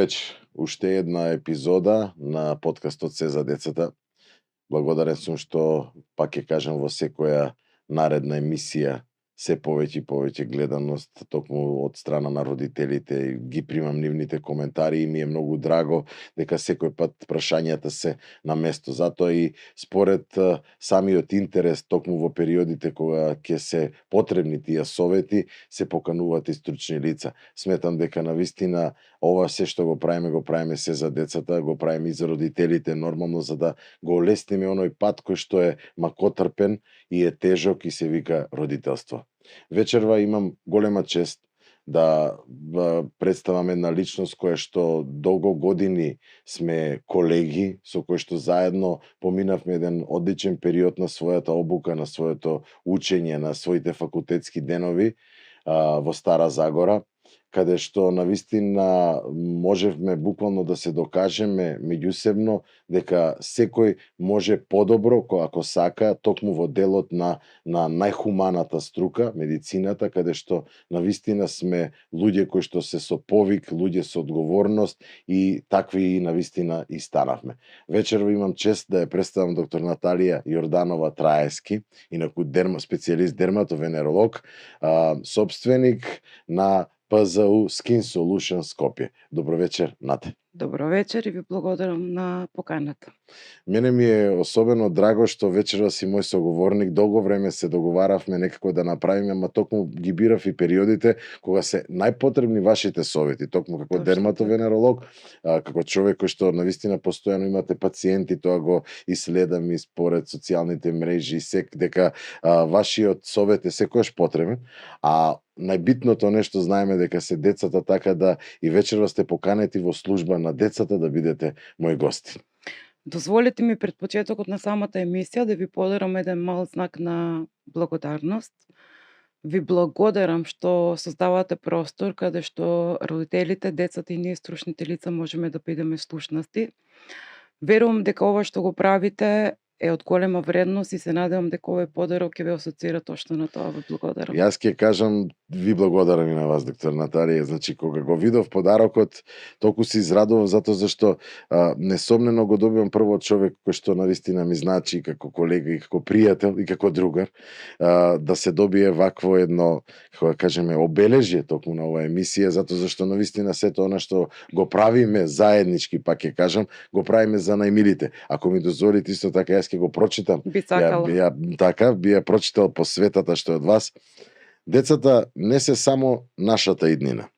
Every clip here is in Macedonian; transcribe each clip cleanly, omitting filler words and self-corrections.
вечер. Уште една епизода на подкастот Се за децата. Благодарен сум што, пак ќе кажам, во секоја наредна емисија се повеќе и повеќе гледаност токму од страна на родителите. Ги примам нивните коментари и ми е многу драго дека секој пат прашањата се на место. Затоа и според самиот интерес токму во периодите кога ќе се потребни тие совети, се покануваат и стручни лица. Сметам дека навистина ова се што го правиме се за децата, го правиме и за родителите, нормално за да го олесниме оној пат кој што е макотрпен и е тежок и се вика родителство. Вечерва имам голема чест да представам една личност која што долго години сме колеги, со кој што заедно поминавме еден одличен период на својата обука, на своето учење, на своите факултетски денови во Стара Загора, каде што навистина можевме буквално да се докажеме меѓусебно дека секој може подобро, ако сака, токму во делот на најхуманата струка, медицината, каде што навистина сме луѓе кои што се со повик, луѓе со одговорност и такви навистина и станавме. Вечерва имам чест да ја представам доктор Наталија Јорданова Траевски, инаку специјалист дерматовенеролог, собственик на ПЗУ Skin Solutions Скопје. Добро вечер, Нате. Добро вечер и ви благодарам на поканата. Мене ми е особено драго што вечерва си мој соговорник. Долго време се договаравме некако да направиме, ама токму ги бирав и периодите кога се најпотребни вашите совети, токму како дерматовенеролог, како човек кој што навистина постојано имате пациенти, тоа го иследам и според социјалните мрежи, дека вашиот совет е секојаш потребен, а најбитното нешто знаеме дека се децата, така да и вечерва сте поканети во служба на децата да бидете мој гости. Дозволете ми пред почетокот на самата емисија да ви подарам еден мал знак на благодарност. Ви благодарам што создавате простор каде што родителите, децата и ние стручните лица можеме да бидеме слушнати. Верувам дека ова што го правите е од голема вредност и се надевам дека овој подарок ќе ве асоцира точно на тоа. Ви благодарам. Јас ќе кажам, ви благодарам и на вас, доктор Наталија. Значи, кога го видов подарокот, толку се израдував затоа зашто несомнено го добивам прво од човек кој што навистина ми значи како колега и како пријател и како другар, да се добие вакво едно, како да кажеме, обележје токму на оваа емисија, затоа зашто навистина сето она што го правиме заеднички, пак ќе кажам, го правиме за најмилите. Ако ми дозволите исто така, јас ќе го прочитам. Би сакала. Би ја прочитал посветата што е од вас. Децата не се само нашата иднина.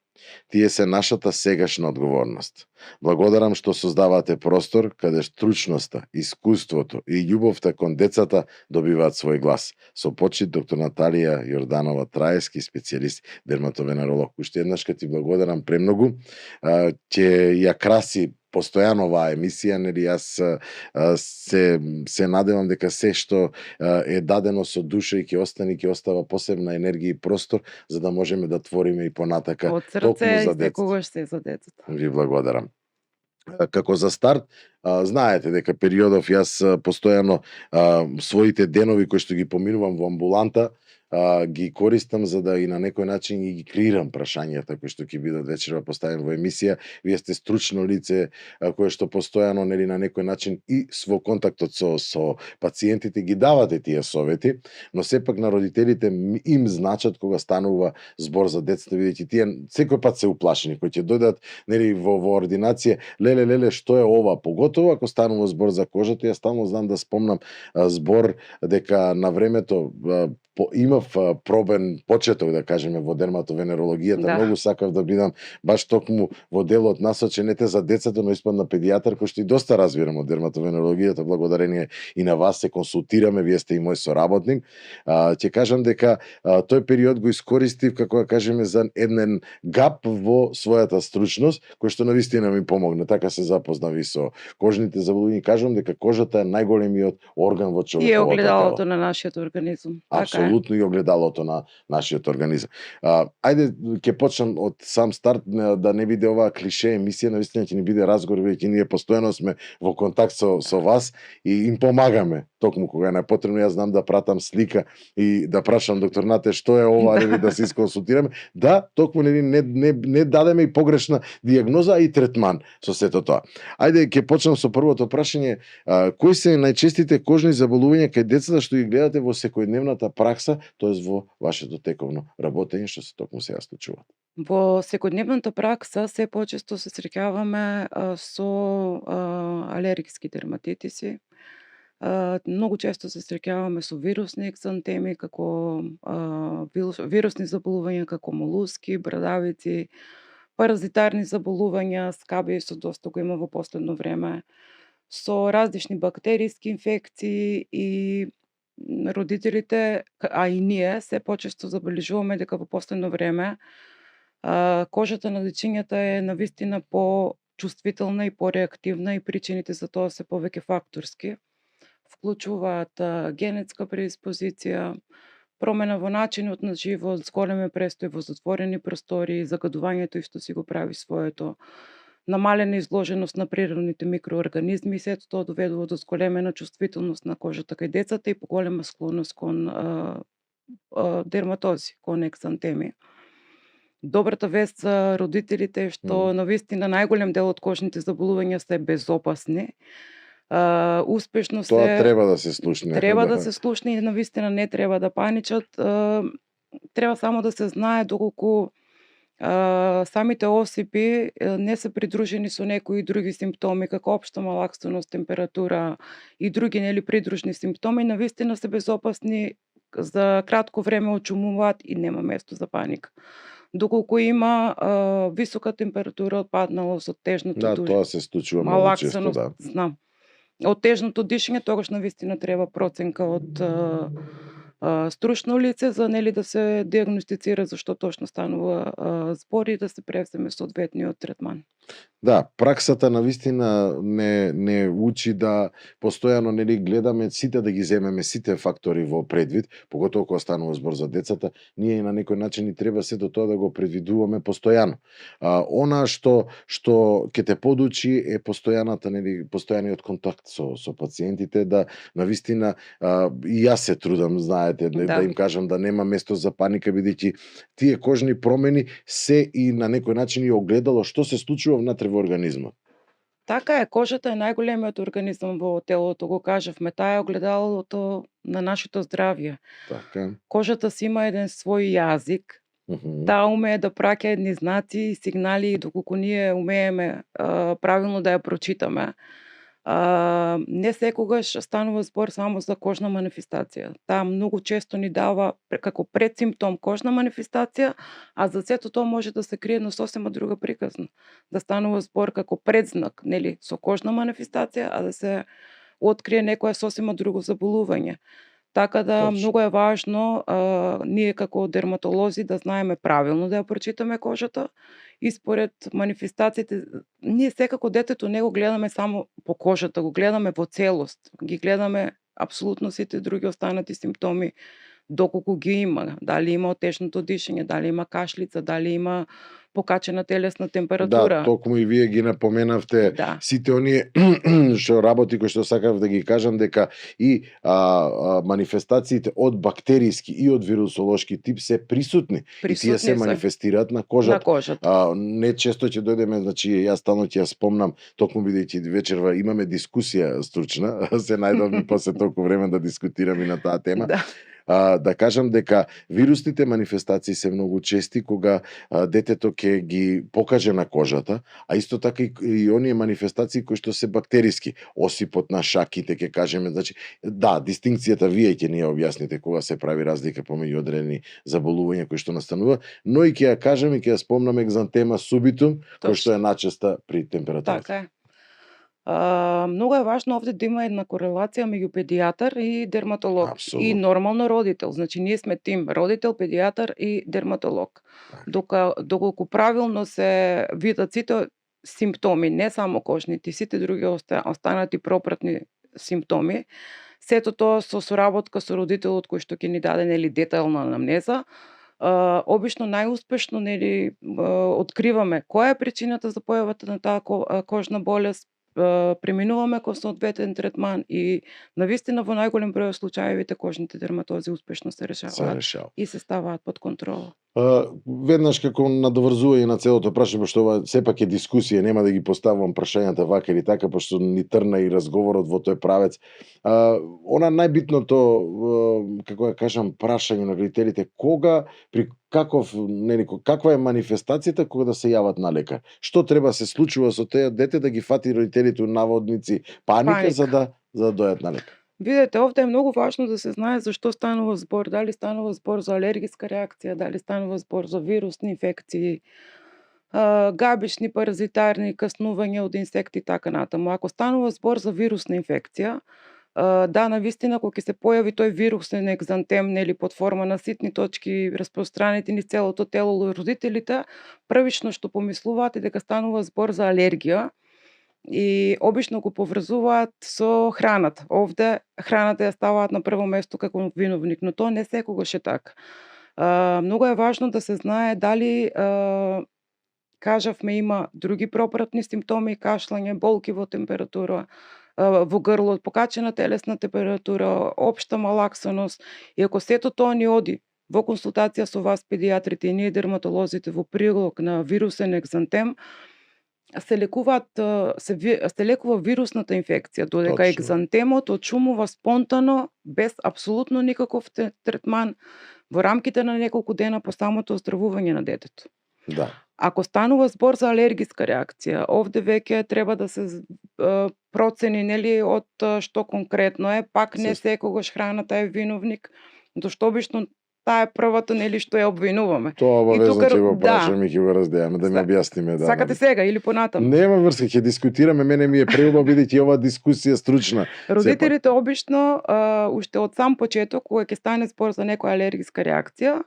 Тие се нашата сегашна одговорност. Благодарам што создавате простор каде стручноста, искуството и љубовта кон децата добиваат свој глас. Со почит, доктор Наталија Јорданова Траевски, специјалист дерматовенеролог. Уште еднаш ка ти благодарам премногу. Ќе ја краси постојано оваа емисија, нели јас се надевам дека се што е дадено со душа и ќе остане, ќе остава посебна енергија и простор за да можеме да твориме и понатака од срце и секогаш се за децата. Ви благодарам. Како за старт, знаете дека периодов јас постојано своите денови кои што ги поминувам во амбуланта, ги користам за да и на некој начин ги креирам прашањата кои што ќе бидат вечерва поставени во емисија. Вие сте стручно лице кое што постојано нели на некој начин и во контактот со пациентите ги давате тие совети, но сепак на родителите им значат кога станува збор за децата, бидејќи тие секој пат се уплашени кои ќе дојдат нели во ординација, леле што е ова, поготово ако станува збор за кожата. Јас стално знам да спомнам збор дека на времето имав пробен почеток, да кажеме, во дерматовенерологијата. Да. Многу сакав да бидам баш токму во делот насочен ете за децата, но испадна педијатар, кој што и доста разбирам од дерматовенерологијата. Благодарение и на вас се консултираме, вие сте и мој соработник. Ќе кажам дека тој период го искористив, како да кажеме, за еден гап во својата стручност, кој што навистина ми помогна. Така се запознав и со кожните заболувања. Кажам дека кожата е најголемиот орган во човековото тело. И огледалото на нашиот организам. Апсолутно и огледалото на нашиот организам. Ајде ќе почнам од сам старт, да не биде оваа клише емисија, навистина ќе ни биде разговор, веќе ние постојано сме во контакт со вас и им помагаме токму кога е најпотребно, јас знам да пратам слика и да прашам доктор Нате што е ова, нели да се исконсултираме. Да, токму нели не дадеме и погрешна дијагноза, а и третман со сето тоа. Ајде ќе почнам со првото прашање. Кои се најчестите кожни заболувања кај децата што ги гледате во секојдневната пракса, тоест во вашето тековно работење, што се токму сега случува? Во секојдневната пракса се почесто се среќаваме со алергиски дерматитиси. Многу често се среќаваме со вирусни екзантеми, како вирусни заболувања како молуски, брадавици, паразитарни заболувања, скабиј со доста го има во последно време, со различни бактериски инфекции и родителите, а и ние се почесто забележуваме дека во последно време кожата на дечињата е навистина по-чувствителна и по-реактивна и причините за тоа се повеќе факторски. Вклучуваат генетска предиспозиција, промена во начинот на живот, зголеме престој во затворени простори, загадувањето исто си го прави своето, намалена изложеност на природните микроорганизми и сето тоа доведува до зголемена чувствителност на кожата кај децата и поголема склоност кон дерматози, кон екзантеми. Добрата вест за родителите е што навистина најголем дел од кожните заболувања се безопасни. Успешно се Тоа треба да се слушне. Треба да се слушне и навистина не треба да паничат. Треба само да се знае доколку самите осипи не се придружени со некои други симптоми, како општа малакственост, температура и други нели придружни симптоми, навистина се безопасни, за кратко време очумуваат и нема место за паника. Доколку има висока температура, отпадналост од тежното Да, тоа се случува многу често, да. знам. Од тежното дишење, тогаш навистина треба проценка од стручно лице за нели да се дијагностицира зашто точно станува збор и да се превземе соодветниот третман. Да, праксата навистина не учи да постојано нели гледаме сите да ги земеме сите фактори во предвид, поготово кога станува збор за децата, ние на некој начин и треба сето тоа да го предвидуваме постојано. Она што ќе те подучи е постојаниот контакт со пациентите, да навистина и јас се трудам, знаете, да им кажам да нема место за паника, бидејќи тие кожни промени се и на некој начин и огледало што се случува внатре во организмот. Така е, кожата е најголемиот организам во телото, го кажавме, таа е огледалото на нашето здравје. Така. Кожата си има еден свој јазик, таа умее да праќа едни знаци и сигнали и доколку ние умееме правилно да ја прочитаме, не секогаш станува збор само за кожна манифестација. Таа многу често ни дава како предсимптом кожна манифестација, а за сето тоа може да се крие една сосема друга приказна. Да станува збор како предзнак, нели, со кожна манифестација, а да се открие некое сосема друго заболување. Така да многу е важно ние како дерматолози да знаеме правилно да ја прочитаме кожата и според манифестациите. Ние секако детето не го гледаме само по кожата, го гледаме во целост. Ги гледаме апсолутно сите други останати симптоми доколку ги има. Дали има отежното дишење, дали има кашлица, дали има покачена телесна температура. Да, токму и вие ги напоменавте сите оние што работи кои што сакав да ги кажам дека и манифестациите од бактериски и од вирусолошки тип се присутни и тие се манифестираат на кожата. Не често ќе дојдеме, значи јас стално ќе ја спомнам, токму бидејќи вечерва имаме дискусија стручна, се најдобри после толку време да дискутираме на таа тема. Да кажам дека вирусните манифестации се многу чести кога детето ќе ги покаже на кожата, а исто така и оние манифестации кои што се бактериски, осипот на шаките, ќе кажеме, значи да, дистинкцијата вие ќе ни ја објасните кога се прави разлика помеѓу одредени заболувања кои што настанува, но и ќе ја кажеме и ќе ја спомнам екзантема субитум, кој што е начеста при температурата. Така е. Многу е важно овде да има една корелација меѓу педијатар и дерматолог. Апсолутно. И нормално родител. Значи ние сме тим родител, педијатар и дерматолог. Доколку правилно се видат сите симптоми, не само кожните, сите други останати пропратни симптоми, сето тоа со соработка со родителот кој што ќе ни даде нели детална анамнеза, обично најуспешно нели откриваме која е причината за појавата на таа кожна болест, преминуваме кон соодветен третман и навистина во најголем број од случаевите кожните дерматози успешно се се решаваат решава. и се ставаат под контрола. Веднаш како надоврзување на целото прашање, пошто ова сепак е дискусија, нема да ги поставам прашањата вака или така, пошто ни трна и разговорот во тој правец. Она најбитното, како да кажам, прашање на родителите, кога, при каква е манифестацијата кога да се јават на лекар? Што треба се случува со тој дете да ги фати родителите наводници паника за да дојдат на лекар? Видете, овде е многу важно да се знае за што станува збор, дали станува збор за алергиска реакција, дали станува збор за вирусни инфекции, габични, паразитарни, каснување од инсекти и така натаму. Ако станува збор за вирусна инфекција, да, навистина, кога ќе се појави тој вирусен екзантем, нели, под форма на ситни точки распространети низ целото тело, родителите првично што помислуваат е дека станува збор за алергија и обично го поврзуваат со храната. Овде храната ја ставаат на прво место како виновник, но тоа не секогаш е така. Многу е важно да се знае дали кажавме има други пропратни симптоми, кашлање, болки во температура, во грло, покачена телесна температура, општа малаксаност и ако сето тоа ни оди во консултација со вас педијатрите и ние дерматолозите во прилог на вирусен екзантем, се лекува вирусната инфекција, додека Точно. екзантемот очумува спонтано, без апсолутно никаков третман во рамките на неколку дена по самото оздравување на детето. Да. Ако станува збор за алергиска реакција, овде веќе треба да се процени, нели, од што конкретно е, пак не секогаш храната е виновник, зашто обично таа е првата, нели, што ја обвинуваме. Тоа обавезно ќе го да. прашам и ќе го раздејаме, да ми објасниме. Да, Сакате сега или понатаму? Нема врска, ќе дискутираме, мене ми е преубаво бидејќи ова дискусија стручна. Родителите обично, уште од сам почеток, кога ќе стане збор за некоја алергиска реакција,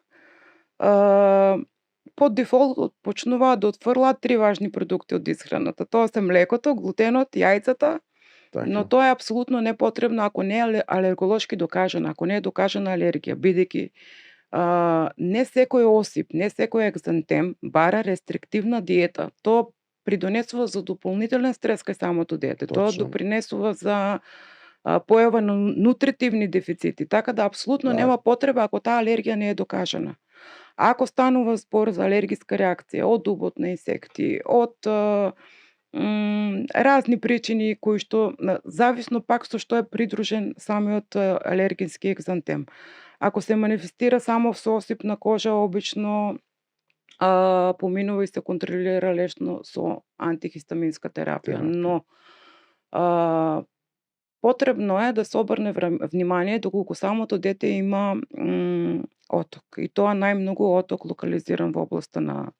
под дефолт почнуваат да отфрлаат 3 важни продукти од исхраната. Тоа се млекото, глутенот, јајцата, Така. но тоа е апсолутно непотребно ако не е алерголошки докажано, ако не е докажана алергија, бидејќи не секој осип, не секој екзантем бара рестриктивна диета. Тоа придонесува за дополнителен стрес кај самото дете. Точно. Тоа допринесува за појава на нутритивни дефицити, така да апсолутно нема потреба ако таа алергија не е докажана. Ако станува збор за алергиска реакција од убот на инсекти, од разни причини кои што зависно пак со што е придружен самиот алергински екзантем. Ако се манифестира само со осип на кожа, обично поминува и се контролира лесно со антихистаминска терапија, но потребно е да се обрне внимание доколку самото дете има оток. И тоа најмногу оток локализиран во областа на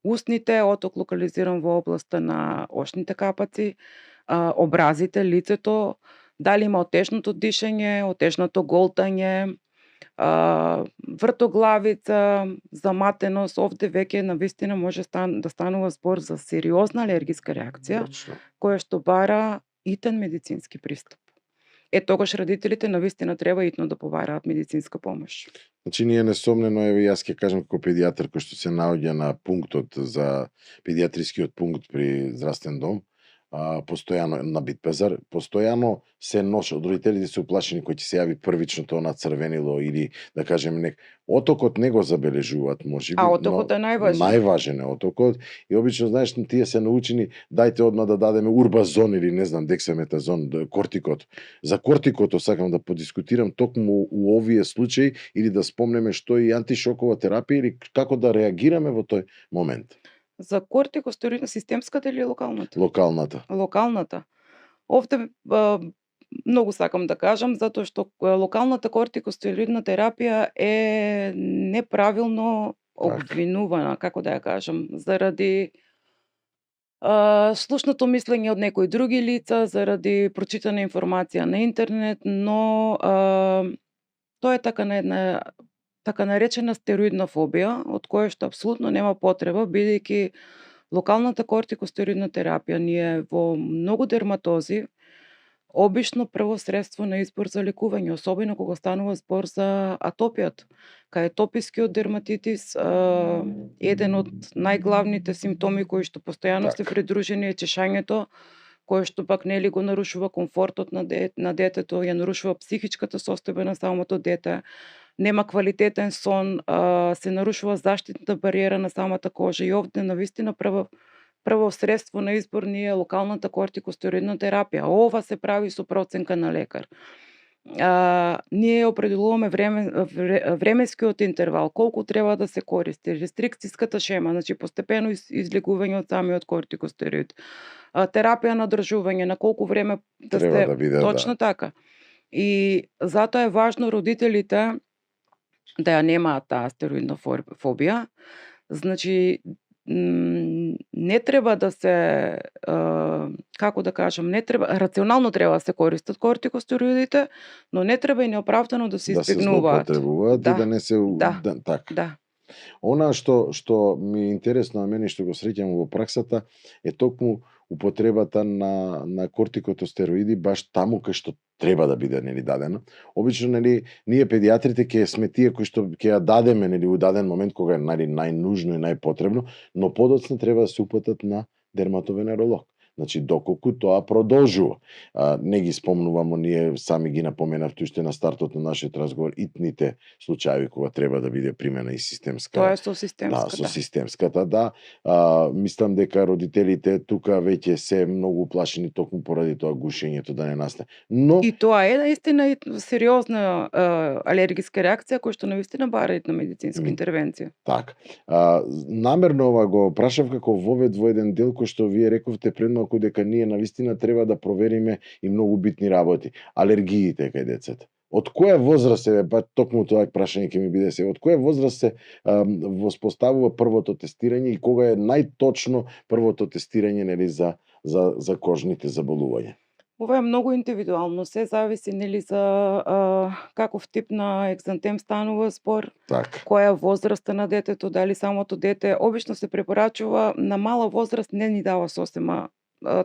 устните, оток локализиран во областа на очните капаци, образите, лицето, дали има отежното дишење, отежното голтање, вртоглавица, заматеност. Овде веќе навистина може да станува збор за сериозна алергиска реакција, која што бара итен медицински пристап. Тогаш родителите навистина треба итно да побараат медицинска помош. Значи, ние несомнено, еве јас ќе кажам како педијатар кој што се наоѓа на пунктот за педијатрискиот пункт при здравствен дом, постојано на Битпазар, постојано се носи, од родителите се уплашени кој ќе се јави првично тоа на црвенило или да кажем отокот не го забележуваат можеби. Отокот е најважен. Најважен е отокот и обично знаеш тие се научени дајте одма да дадеме урбазон или не знам дексаметазон, кортикот. За кортикото сакам да подискутирам токму у овие случаи или да спомнеме што е антишокова терапија или како да реагираме во тој момент. За кортикостероидна системската или локалната? Локалната. Локалната. Овде многу сакам да кажам, затоа што локалната кортикостероидна терапија е неправилно обвинувана, како да ја кажам, заради слушното мислење од некои други лица, заради прочитана информација на интернет, но тоа е така наречена стероидна фобија, од која што апсолутно нема потреба, бидејќи локалната кортикостероидна терапија ние во многу дерматози обично прво средство на избор за лекување, особено кога станува збор за атопијата. Кај атопискиот дерматитис еден од најглавните симптоми кои што постојано се придружени е чешањето кој што пак нели го нарушува комфортот на детето, ја нарушува психичката состојба на самото дете, нема квалитетен сон, се нарушува заштитната бариера на самата кожа и овде навистина прво средство на избор ни е локалната кортикостероидна терапија. Ова се прави со проценка на лекар. Ние определуваме временскиот интервал, колку треба да се користи, рестрикцијската шема, значи постепено излегување од самиот кортикостероид, терапија на одржување, на колку време да Треба се да биде, точно така. И затоа е важно родителите да ја немаат таа стероидна фобија. Значи не треба да се како да кажам, не треба рационално треба да се користат кортикостероидите, но не треба и неоправдано да се избегнуваат. Да се злоупотребуваат и да не се така. Да. Она што ми е интересно на мене што го среќам во праксата е токму употребата на кортикостероиди баш таму кај што треба да биде нели дадена. Обично нели ние педиатрите ќе сме тие кои што ќе ја дадеме нели у даден момент кога е најнужно и најпотребно, но подоцна треба да се упатат на дерматовенеролог. Значи, доколку тоа продолжува. Не ги спомнувам, ние сами ги напоменавте уште на стартот на нашиот разговор, итните случаи кога треба да биде примена и системска. Тоа е со системската. Да, со системската, да. Мислам дека родителите тука веќе се многу уплашени токму поради тоа гушењето да не настане. Но И тоа е наистина и сериозна алергиска реакција која што навистина бара на медицинска интервенција. така. Намерно ова го прашав како вовед во еден дел кој што вие рековте пред малку дека ние навистина треба да провериме и многу битни работи. Алергиите кај децата. Од која возраст е, па токму тоа прашање ќе ми биде се, од која возраст се воспоставува првото тестирање и кога е најточно првото тестирање нели за кожните заболувања? Ова е многу индивидуално, се зависи нели за каков тип на екзантем станува збор, Така. која е возраста на детето, дали самото дете. Обично се препорачува на мала возраст, не ни дава сосема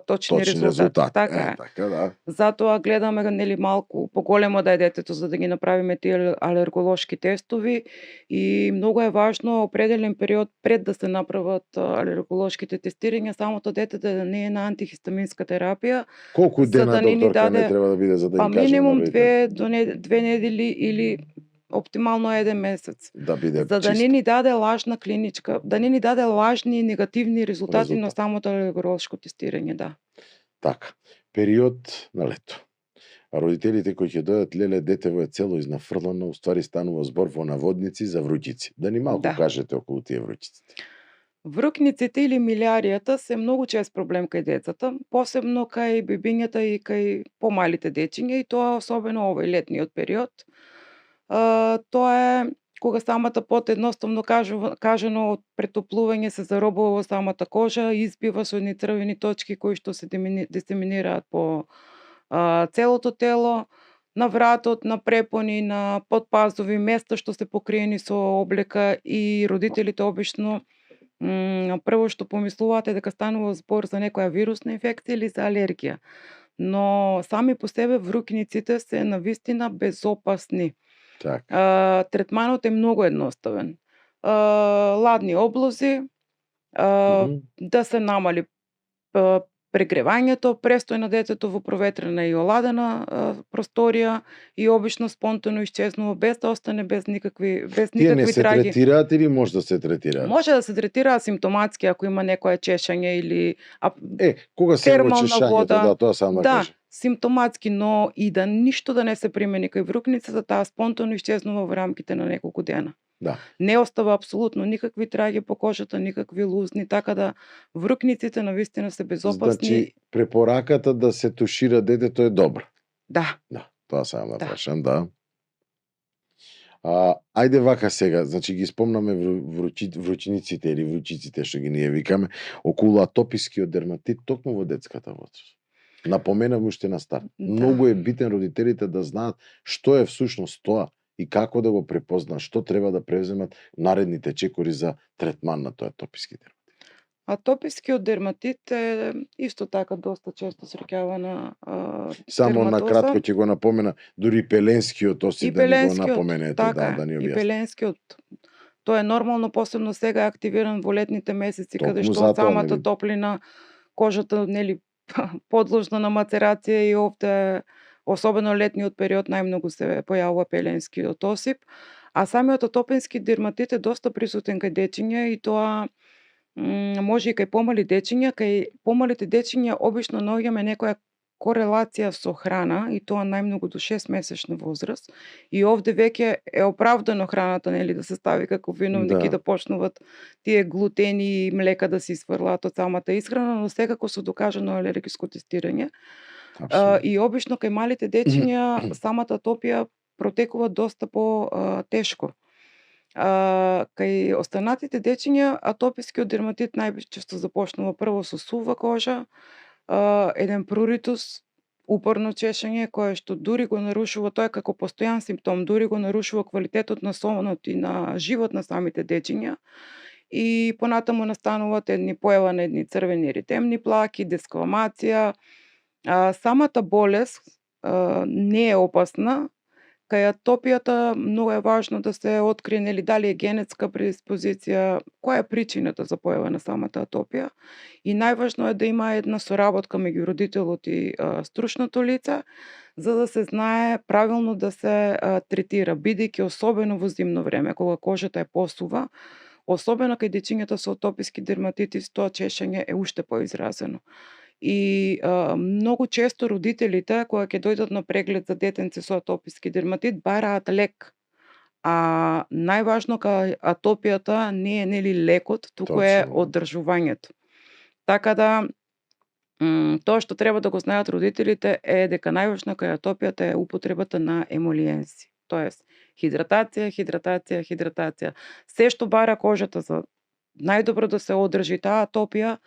точни резултати. Така е. Така, да. Затоа гледаме нели малку поголемо да е детето за да ги направиме тие алерголошки тестови и многу е важно определен период пред да се направат алерголошките тестирања самото дете да не е на антихистаминска терапија. Колку за дена да не ни докторка не даде- треба да биде за да Па им кажеме минимум на родителите? 2 недели или оптимално 1 месец. Да биде За да не чисто. ни даде лажна клиничка, да не ни даде лажни и негативни резултати на Резултат. самото алерголошко тестирање, да. Така. Период на лето. Родителите кои ќе дојдат леле детево е цело изнафрлано, уствари станува збор во наводници за вручици. Да ни малку Да. кажете околу тие вручиците. Врукниците или милиаријата се многу чест проблем кај децата, посебно кај бебињата и кај помалите дечиња и тоа особено овој летниот период. Тоа е кога самата пот едноставно кажано од претоплување се заробува во самата кожа, избива со едни црвени точки кои што се дисеминираат по целото тело, на вратот, на препони, на подпазови, места што се покриени со облека и родителите обично прво што помислуваат е дека станува збор за некоја вирусна инфекција или за алергија. Но сами по себе врукниците се навистина безопасни. Така. Третманот е многу едноставен. Ладни облози, да се намали прегревањето, престој на детето во проветрена и оладена просторија и обично спонтано исчезнува без да остане без никакви Тие не се траги. третираат или може да се третираат? Може да се третира симптоматски ако има некое чешање или Кога се во термална чешањето, вода. да, тоа сам да Да, кажам. симптоматски, но и да ништо да не се примени кај врукницата, таа спонтано исчезнува во рамките на неколку дена. Да. Не остава апсолутно никакви траги по кожата, никакви лузни, така да врукниците навистина се безопасни. Значи, препораката да се тушира детето е добра. Да. Да, тоа сам да Да. прашам, да. Ајде вака сега, значи ги спомнаме вручиниците или вручиците што ги ние викаме, околу атопискиот дерматит токму во детската возраст. Напоменав уште на старт. Да. Многу е битен родителите да знаат што е всушност тоа и како да го препознаат, што треба да превземат наредните чекори за третман на тој атописки дерматит. Атопискиот дерматит е исто така доста често среќавана Само на дерматоза. кратко ќе го напомена, дури пеленскиот оси да ни го напоменете, така, да ни и објасните. пеленскиот. Тоа е нормално, посебно сега е активиран во летните месеци, Токму каде што затоа, самата нели? топлина, кожата нели подложно на мацерација и овде, особено летниот период, најмногу се појавува пеленскиот осип, а самиот атопенски дерматит е доста присутен кај дечиња и тоа може и кај помали дечиња. Кај помалите дечиња обично наоѓаме некоја корелација со храна и тоа најмногу до 6-месечна возраст. И овде веќе е оправдано храната, нели, да се стави како виновник и да почнуваат тие глутени и млека да се исфрлаат од самата исхрана, но секако со докажано алергиско тестирање. И обично кај малите дечиња самата атопија протекува доста тешко. Кај останатите дечиња атопискиот дерматит најчесто започнува прво со сува кожа, еден пруритус, упорно чешење кое што дури го нарушува, тоа е како постојан симптом, дури го нарушува квалитетот на сонот и на живот на самите дечиња. И понатаму настануваат појава на едни црвени еритемни плаки, дескламација. Самата болест не е опасна. Кај атопијата многу е важно да се открие, нели, дали е генетска предиспозиција, која е причината за појава на самата атопија. И најважно е да има една соработка меѓу родителот и стручното лице, за да се знае правилно да се третира, бидејќи особено во зимно време, кога кожата е посува, особено кај дечињата со атописки дерматитис, тоа чешење е уште поизразено. И многу често родителите, кога ќе дојдат на преглед за детенце со атописки дерматит, бараат лек. А најважно кај атопијата не е, нели, лекот, туку е оддржувањето. Така да тоа што треба да го знаат родителите е дека најважно кај атопијата е употребата на емолиенси. Тоест хидратација, хидратација, хидратација. Се што бара кожата за најдобро да се одржи таа атопија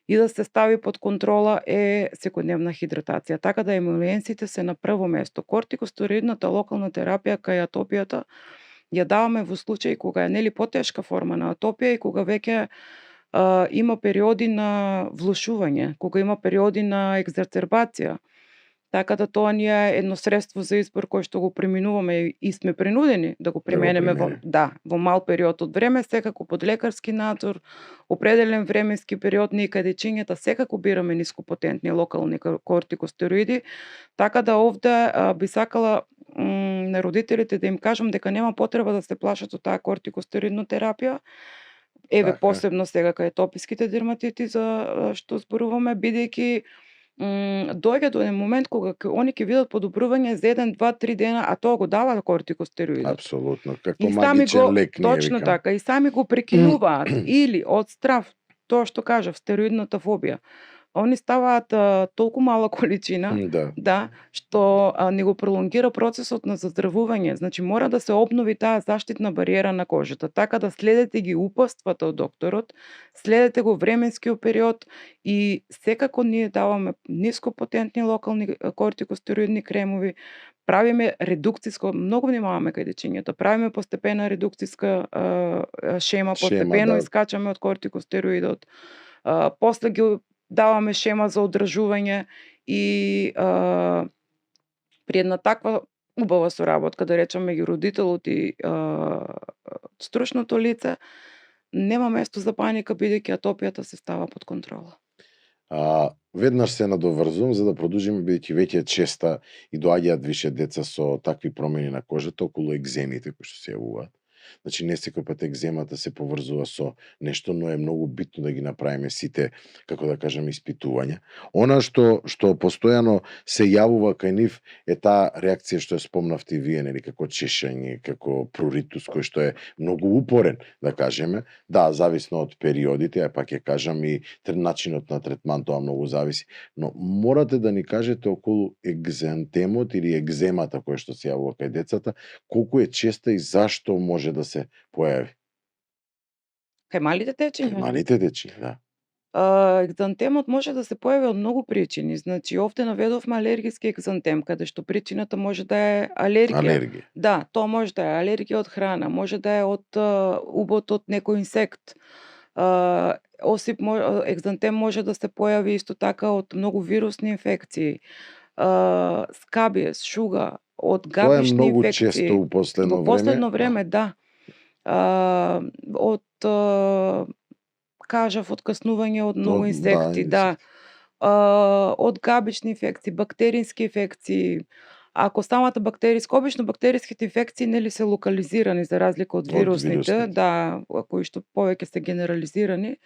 и да се стави под контрола е секојдневна хидратација. Така да емолиенсите се на прво место. Кортикостероидната локална терапија кај атопијата ја даваме во случаи кога е, нели, потешка форма на атопија и кога веќе има периоди на влошување, кога има периоди на екзацербација. Така да тоа ни е едно средство за избор кој што го преминуваме и сме принудени да го применеме во мал период од време, секако под лекарски надзор, определен временски период. Ние кај дечињата секако бираме нископотентни локални кортикостероиди, така да овде би сакала на родителите да им кажам дека нема потреба да се плашат од таа кортикостероидна терапија. Еве посебно сега кај атописките дерматити за што зборуваме, бидејќи доаѓа до еден момент кога они ќе видат подобрување за 1, 2, 3 дена, а тоа го дава кортикостероидот. Апсолутно, како магичен лек. Точно така, и сами го прекинуваат или од страв, тоа што кажав, стероидната фобија. Они ставаат толку мала количина, што не го пролонгира процесот на заздравување. Значи мора да се обнови таа заштитна бариера на кожата, така да следете ги упатствата од докторот, следете го временскиот период и секако ние даваме нископотентни локални кортикостероидни кремови, правиме редукциска, многу внимаваме кај дечињата, правиме постепена редукциска шема, постепено искачаме од кортикостероидот, после ги даваме шема за одржување и при една таква убава соработка, да речеме, меѓу родителот и стручното лице, нема место за паника, бидејќи атопијата се става под контрола. Веднаш се надоврзувам за да продолжиме, бидејќи веќе е честа и доаѓаат више деца со такви промени на кожата околу екземите кои што се јавуваат. Значи не секој пат екземата се поврзува со нешто, но е многу битно да ги направиме сите, како да кажам, испитувања. Она што постојано се јавува кај нив е таа реакција што ја спомнавте и вие, нели, како чешење, како пруритус кој што е многу упорен, да кажеме. Да, зависно од периодите, пак ќе кажам и начинот на третман, тоа многу зависи, но морате да ни кажете околу екзантемот или екземата која што се јавува кај децата, колку е честа и зашто може да се појави. Кај малите дечиња? Кај малите дечиња, да. Екзантемот може да се појави од многу причини. Значи, овде наведовме алергиски екзантем, каде што причината може да е алергија. Да, тоа може да е алергија од храна, може да е од убот од некој инсект. Екзантем може да се појави исто така од многу вирусни инфекции. Скабиес, шуга, од габишни инфекции. Тоа е многу често у последно време. Во последно време, да. Од кажав, од каснување од многу инсекти, да. од габични инфекции, бактериски инфекции. Ако самата обично бактериските инфекции нели се локализирани за разлика од Од вирусните, вирусните. да, кои што повеќе се генерализирани.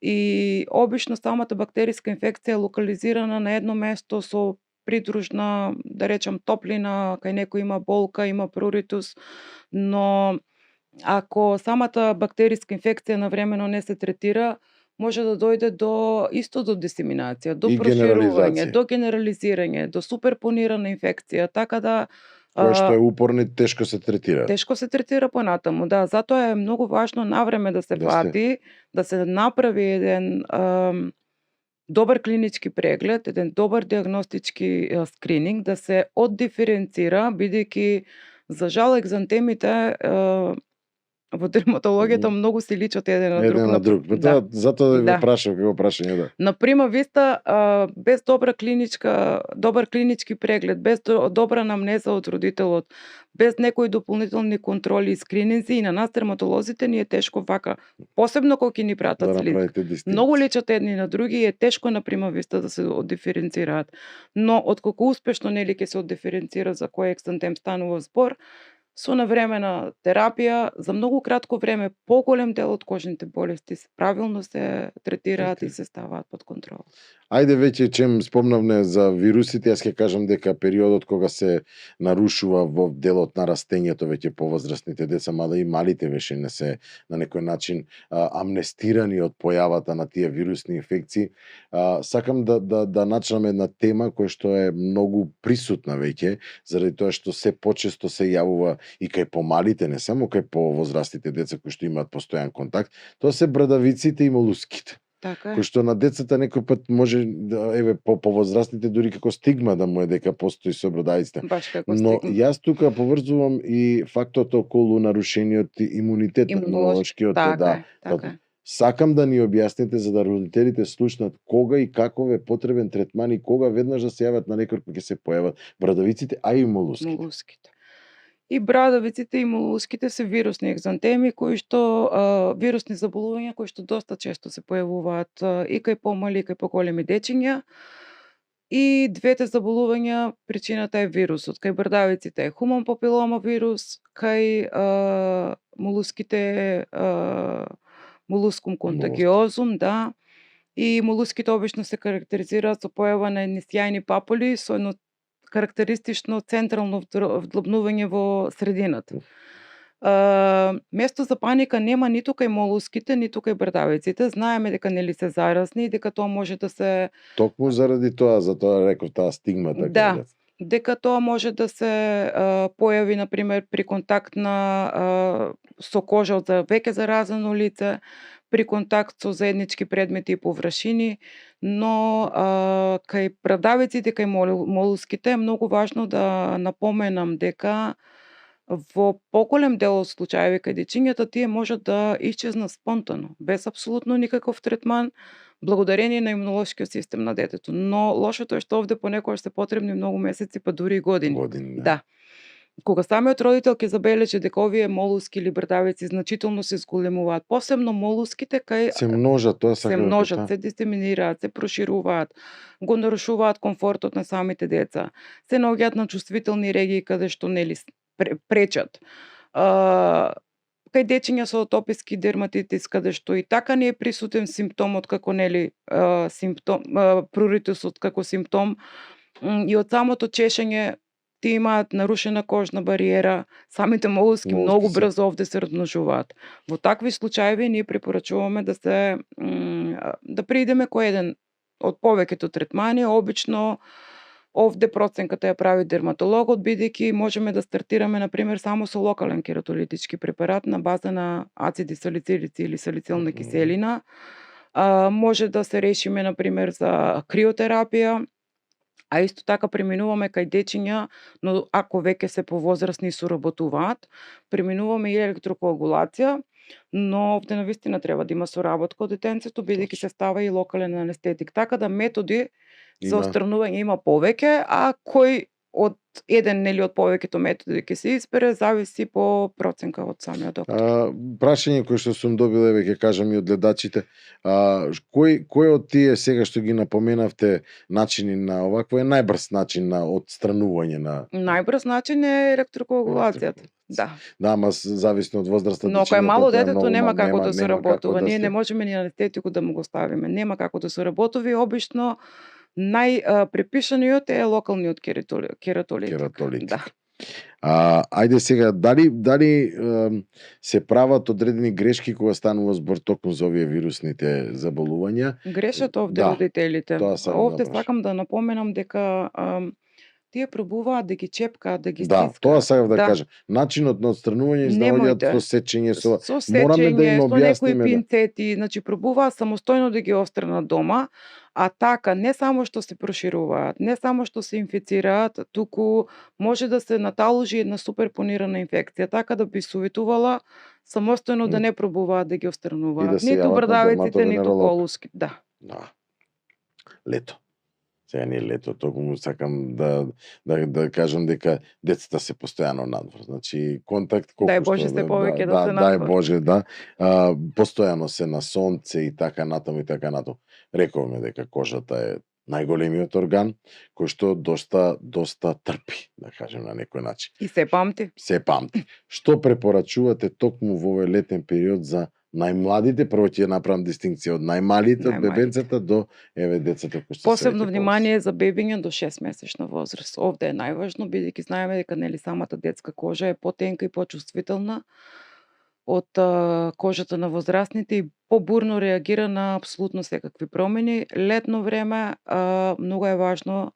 И обично самата бактериска инфекција е локализирана на едно место со придружна, да речам, топлина, кај некој има болка, има пруритус, но ако самата бактериска инфекција навремено не се третира, може да дојде до дисеминација, до И проширување, генерализација. до генерализирање, до суперпонирана инфекција, така да Која што е упорно и тешко се третира. тешко се третира понатаму. Да, затоа е многу важно навреме да се Да се- фати, да се направи еден добар клинички преглед, еден добар диагностички скрининг, да се оддиференцира, бидејќи за жал екзантемите во дерматологијата многу се личат еден на друг. Еден на друг. Да. Затоа да Да. ви прашав како прашање, да. На прима виста, без добар клинички преглед, без добра анамнеза од родителот, без некои дополнителни контроли и скрининзи, и на нас дерматолозите ни е тешко вака, посебно кога ќе ни Да пратат слика. направите дистинција. Многу личат едни на други и е тешко на прима виста да се оддиференцираат. Но отколку успешно нели ќе се оддиференцира за кој екзантем станува збор, со навремена терапија за многу кратко време поголем дел од кожните болести правилно се третираат и се ставаат под контрола. Ајде веќе чем спомнавме за вирусите, јас ќе кажам дека периодот кога се нарушува во делот на растењето веќе повозрастните деца, мада и малите веше не се на некој начин амнестирани од појавата на тие вирусни инфекции. Сакам да начнам една тема која што е многу присутна веќе, заради тоа што се почесто се јавува и кај помалите, не само кај повозрастите деца кои што имаат постојан контакт, тоа се брадавиците и молуските. Така е. Кој што на децата некој пат може да, еве по возрастните дури како стигма да му е дека постои со брадавиците. Баш како Но стигма. јас тука поврзувам и фактот околу нарушениот имунитет, имунолошкиот, Така да. е, така е. Сакам да ни објасните за да родителите слушнат кога и каков е потребен третман и кога веднаш да се јават на некој кога ќе се појават брадавиците, а и молуските. Молуските. И брадавиците и молуските се вирусни екзантеми кои што вирусни заболувања кои што доста често се појавуваат и кај помали и кај поголеми дечиња. И двете заболувања причината е вирусот. Кај брадавиците е хуман папилома вирус, кај молуските молускум контагиозум, да. И молуските обично се карактеризираат со појава на едни сјајни папули со едно карактеристично централно вдлабнување во средината. Место за паника нема ниту кај молуските, ниту кај брадавиците. Знаеме дека нели се заразни и дека тоа може да се Токму заради тоа, затоа реков таа стигмата. Да. Дека тоа може да се појави например при контакт со кожа од веќе заразено лице, при контакт со заеднички предмети и површини, но кај брадавиците, кај молуските е многу важно да напоменам дека во поголем дел од случаеви кај дечињата тие можат да исчезнат спонтано, без апсолутно никаков третман, благодарение на имунолошкиот систем на детето. Но лошото е што овде понекогаш се потребни многу месеци, па дури и години. Да. Кога самиот родител ќе забележи дека овие молуски или брадавици значително се зголемуваат, посебно молуските кај се множат, тоа се множат, се дисеминираат, се прошируваат, го нарушуваат комфортот на самите деца, се наоѓаат на чувствителни регии каде што нели пречат. Кај дечиња со атописки дерматитис, каде што и така не е присутен симптомот како нели пруритусот како симптом, и од самото чешење ти имаат нарушена кожна бариера, самите молуски многу брзо овде се размножуваат. Во такви случаи ние препорачуваме да преидеме кој еден од повеќето третмани, обично овде проценката ја прави дерматологот, бидејќи можеме да стартираме например само со локален кератолитички препарат на база на ациди салицилици или салицилна киселина. Може да се решиме например за криотерапија, а исто така преминуваме кај дечиња, но ако веќе се повозрасни и соработуваат, преминуваме и електрокоагулација, но овде навистина треба да има соработка од детенцето, бидејќи се става и локален анестетик. Така да методи за отстранување има повеќе, а кој од еден или од повеќето методи ќе се избере, зависи по проценка од самиот доктор. Прашање кој што сум добил, еве ќе кажам и од гледачите, кој од тие сега што ги напоменавте начини на овакво е најбрз начин на отстранување на Најбрз начин е електрокоагулацијата. Да. Да, ама зависно од возраста. Но ако е мало детето нема како нема да се како работува. да Ние се- не можеме ни анестетику да му го ставиме. Нема како да се работува и обично препишаниот е локалниот кератолитик. кератолитик. Да. Ајде сега, дали се прават одредени грешки кога станува збор токму за овие вирусните заболувања? Грешат овде Да, родителите. тоа сакам да Овде прашам. сакам да напоменам дека тие пробуваат да ги чепкаат, да ги Да, стискаат. тоа сакав да кажам. Начинот на отстранување издавањето Немојте. со сечење, со Со мораме да сечење, им со некои објасниме, да. пинцети, значи пробуваат самостојно да ги отстранат дома, а така не само што се прошируваат, не само што се инфицираат, туку може да се наталожи една суперпонирана инфекција, така да би советувала самостојно да не пробуваат да ги И отстрануваат. да се Ниту јават на брдавиците, ниту дерматовенеролог. колуски. Да. Да. Лето. Сега не е лето, токму сакам да кажам дека децата се постојано надвор. Значи контакт колку Дај Боже што се повеќе да се дај надвор. Боже, да. Постојано се на сонце и така натаму и така натаму. Рековме дека кожата е најголемиот орган кој што доста трпи, да кажем на некој начин. И се памти. Се памти. Што препорачувате токму во овој летен период за најмладите? Прво ќе направам дистинкција од најмалите, од Најмалите. бебенцата до децата кои што се Посебно веќе внимание за бебиња до 6 месечна возраст. Овде е најважно, бидејќи знаеме дека нели самата детска кожа е потенка и почувствителна од кожата на возрастните и побурно реагира на апсолутно секакви промени. Летно време многу е важно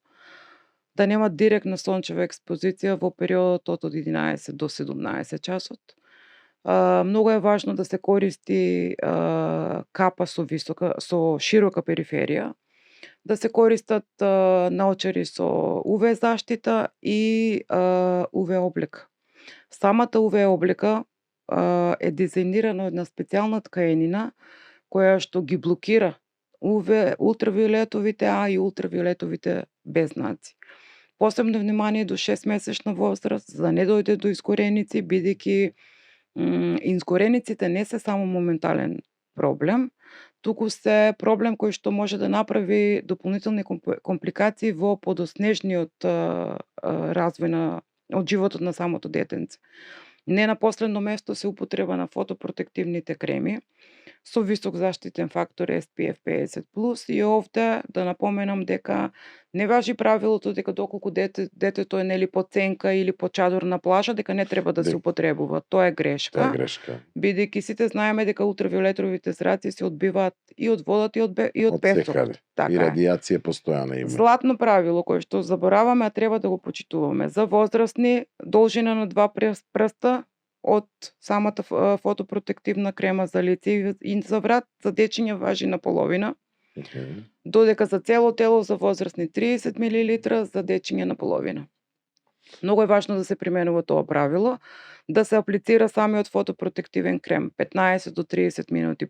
да нема директна сончева експозиција во периодот од 11 до 17 часот. Многу е важно да се користи капа со широка периферија, да се користат наочари со UV заштита и UV облека. Самата UV облека е дизајнирана од една специјална ткаенина која што ги блокира UV, ултравиолетовите А и ултравиолетовите Б знаци. Посебно внимание до 6 месечна возраст за да не дојде до изгореници, бидејќи изгорениците не се само моментален проблем, туку се проблем кој што може да направи дополнителни компликации во подоснежниот развој од животот на самото детенце. Не на последно место се употреба на фотопротективните креми со висок заштитен фактор SPF 50+, и овде да напоменам дека не важи правилото дека доколку детето е нели под сенка или под чадор на плажа, дека не треба да се употребува. Тоа е грешка. Тоа е грешка. Бидејќи сите знаеме дека ултравиолетовите зраци се одбиваат и од водата и од песокот. секаде. И радијација постојана има. Златно правило кое што забораваме, а треба да го почитуваме. За возрастни должина на 2 прста од самата фотопротективна крема за лице и за врат, за дечиња важи на половина. Додека за цело тело за возрастни 30 мл, за дечиња на половина. Многу е важно да се применува тоа правило, да се аплицира самиот фотопротективен крем 15 до 30 минути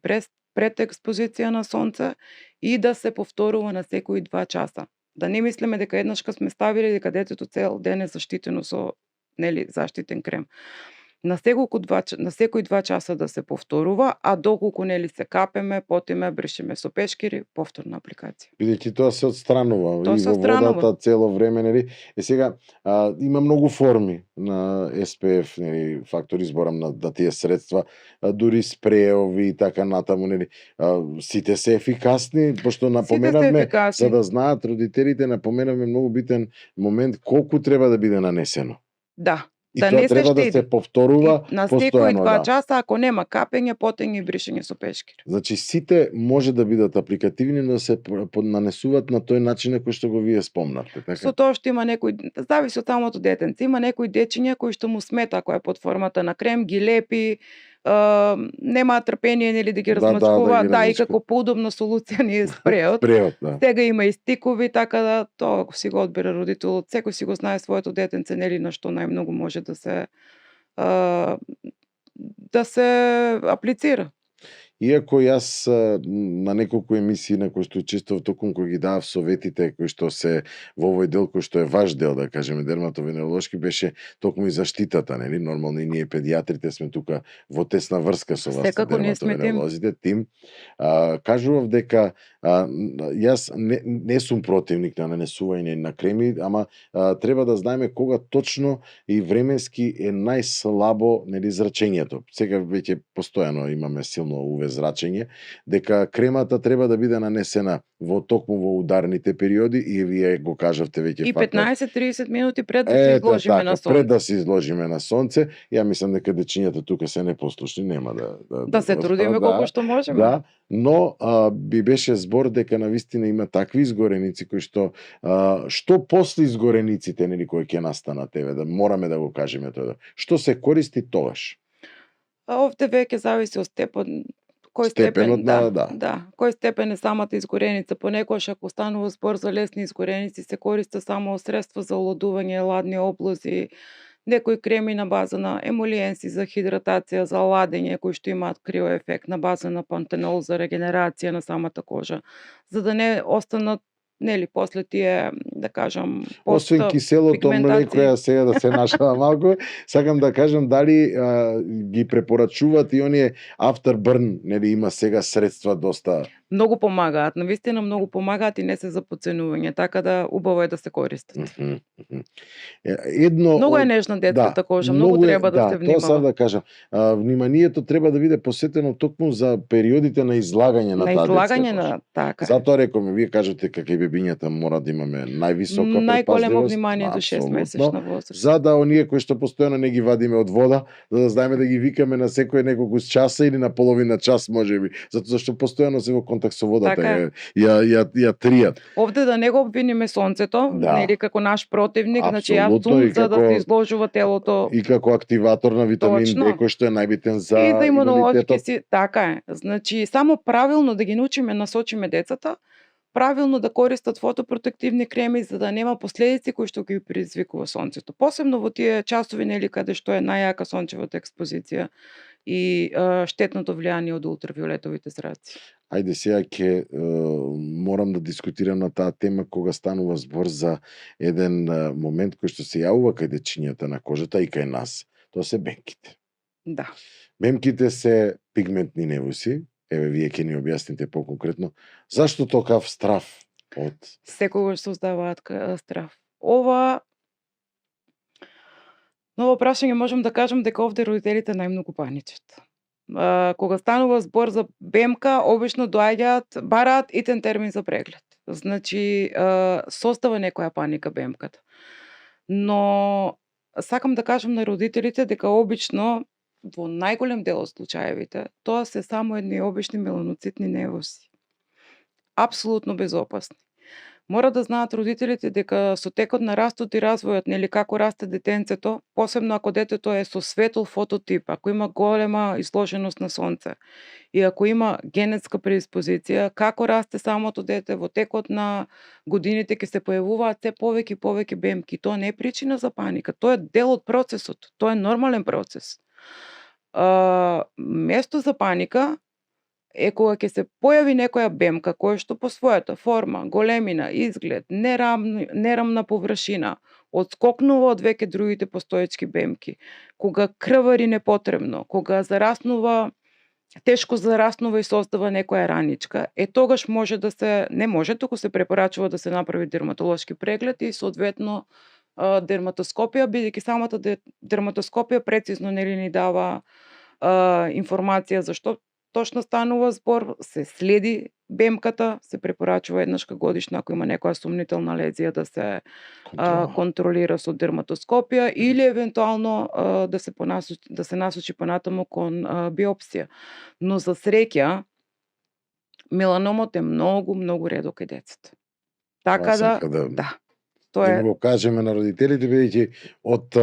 пред експозиција на сонце и да се повторува на секои 2 часа. Да не мислиме дека еднашка сме ставиле дека детето цел ден е заштитено со нели заштитен крем. На секои 2 часа да се повторува, а доколку нели се капеме, потиме, бришеме со пешкири, повторна апликација. Бидејќи тоа се отстранува Тоа и се во отстранува. водата цело време, нели? Сега има многу форми на SPF, нели, фактор изборам на тие средства, дури спреови и така натаму, нели? Сите се ефикасни, пошто напоменавме за да знаат родителите, напоменавме многу битен момент колку треба да биде нанесено. Да. И да тоа не се треба да штеди. се повторува на постојано, секои 2 да. часа, ако нема капење, потење и бришење со пешкир. Значи сите може да бидат апликативни, но се нанесуваат на тој начин на кој што го вие спомнавте, така? Со тоа што има некој, зависи од самото детенце, има некои дечиња кои што му смета ако е под формата на крем, ги лепи, немаат трпение нели да ги размачкуваат, да, и како поудобна солуција ни е спреот. Спреот, да. Сега има и стикови, така да тоа ако си го одбере родителот, секој си го знае своето детенце, нели на што најмногу може да се аплицира. Иако јас на неколку емисии на кои што учествував токму кои ги давав советите кои што се во овој дел кој што е ваш дел, да кажеме, дерматовенеролошки, беше токму и заштитата, нели? Нормално и ние педијатрите сме тука во тесна врска со вас, Секако ние сме тим. дерматовенеролозите, тим. Кажував дека јас не сум противник на нанесување на креми, ама треба да знаеме кога точно и временски е најслабо, нели, зрачењето. Сега веќе постојано имаме силно UV зрачење, дека кремата треба да биде нанесена токму во ударните периоди и вие го кажавте веќе И фактот. 15-30 минути пред да се изложиме на сонце. Пред да се изложиме на сонце, ја мислам дека дечињата тука се непослушни, нема Да се трудиме колку што можеме. Да, но би беше збор дека навистина има такви изгореници кои што после изгорениците, нели, кои ќе настанат, да мораме да го кажеме тоа. Што се користи тогаш? Овде веќе зависи од степен, кој Степенот степен, да. Кој степен е самата изгореница. Понекогаш ако станува збор за лесни изгореници, се користи само средство за олудување, ладни облози, некои креми на база на емолиенси за хидратација, за ладење, кои што имаат криоефект, на база на пантенол за регенерација на самата кожа, за да не останат, нели, после тие, да кажам, Освен киселото млеко, ја сега да се нашала малку, сакам да кажам дали ги препорачуваат и оние afterburn, нели, има сега средства доста. Многу помагаат, навистина многу помагаат и не се за подценување, така да убаво е да се користат. Многу е нежна детската кожа, многу треба да се внимава. Тоа сам да кажам. Вниманието треба да биде посветено токму за периодите на излагање на таа детска кожа. Така. Затоа рекоме, вие кажете како и бебињата мора да имаме највисока предпазливост. Најголемо внимание до 6 месечна возраст. За да оние кои што постојано не ги вадиме од вода, за да знаеме да ги викаме на секој неколку часа или на половина час можеби, затоа што постојано се во контакт со водата, така ја тријат. Овде да не го обвиниме сонцето, нели, како наш противник, значи јас сум за да се изложува телото и како активатор на витамин D кој што е најбитен за и за имунитетот. Така е. Значи само правилно да ги научиме, насочиме децата, правилно да користат фотопротективни креми за да нема последици кои што ги предизвикува сонцето. Посебно во тие часови, нели, каде што е најјака сончевата експозиција и штетното влијание од ултравиолетовите зраци. Ајде сега ќе морам да дискутирам на таа тема кога станува збор за еден момент кој што се јавува кај дечињата на кожата и кај нас. Тоа се бемките. Да. Бемките се пигментни невуси. Еве, вие ќе ни објасните поконкретно зашто токав страв од секогаш создаваат страв. Ова ново прашање можам да кажам дека овде родителите најмногу паничат. Кога станува збор за бемка, обично бараат итен термин за преглед. Значи, создава некоја паника бемката. Но сакам да кажам на родителите дека обично во најголем дел од случаевите тоа се само едни обични меланоцитни невуси. Апсолутно безопасни. Мора да знаат родителите дека со текот на растот и развојот, нели, како расте детенцето, посебно ако детето е со светол фототип, ако има голема изложеност на сонце и ако има генетска предиспозиција, како расте самото дете, во текот на годините ќе се појавуваат се повеќе и повеќе бемки. Тоа не е причина за паника, тоа е дел од процесот, тоа е нормален процес. Место за паника е кога ќе се појави некоја бемка која што по својата форма, големина, изглед, нерамна површина, одскокнува од веќе другите постоечки бемки, кога крвари непотребно, кога тешко зараснува и создава некоја раничка, тогаш може да се, не може, туку се препорачува да се направи дерматолошки преглед и соодветно дерматоскопија, бидејќи самата дерматоскопија прецизно нели ни дава информација за што точно станува збор, се следи бемката, се препорачува еднаш годишно ако има некоја сумнителна лезија да се контролира со дерматоскопија или евентуално да се насочи понатаму кон биопсија. Но за среќа меланомот е многу редок кај децата. Така да. Тоа Да е му го кажеме на родителите, бидејќи од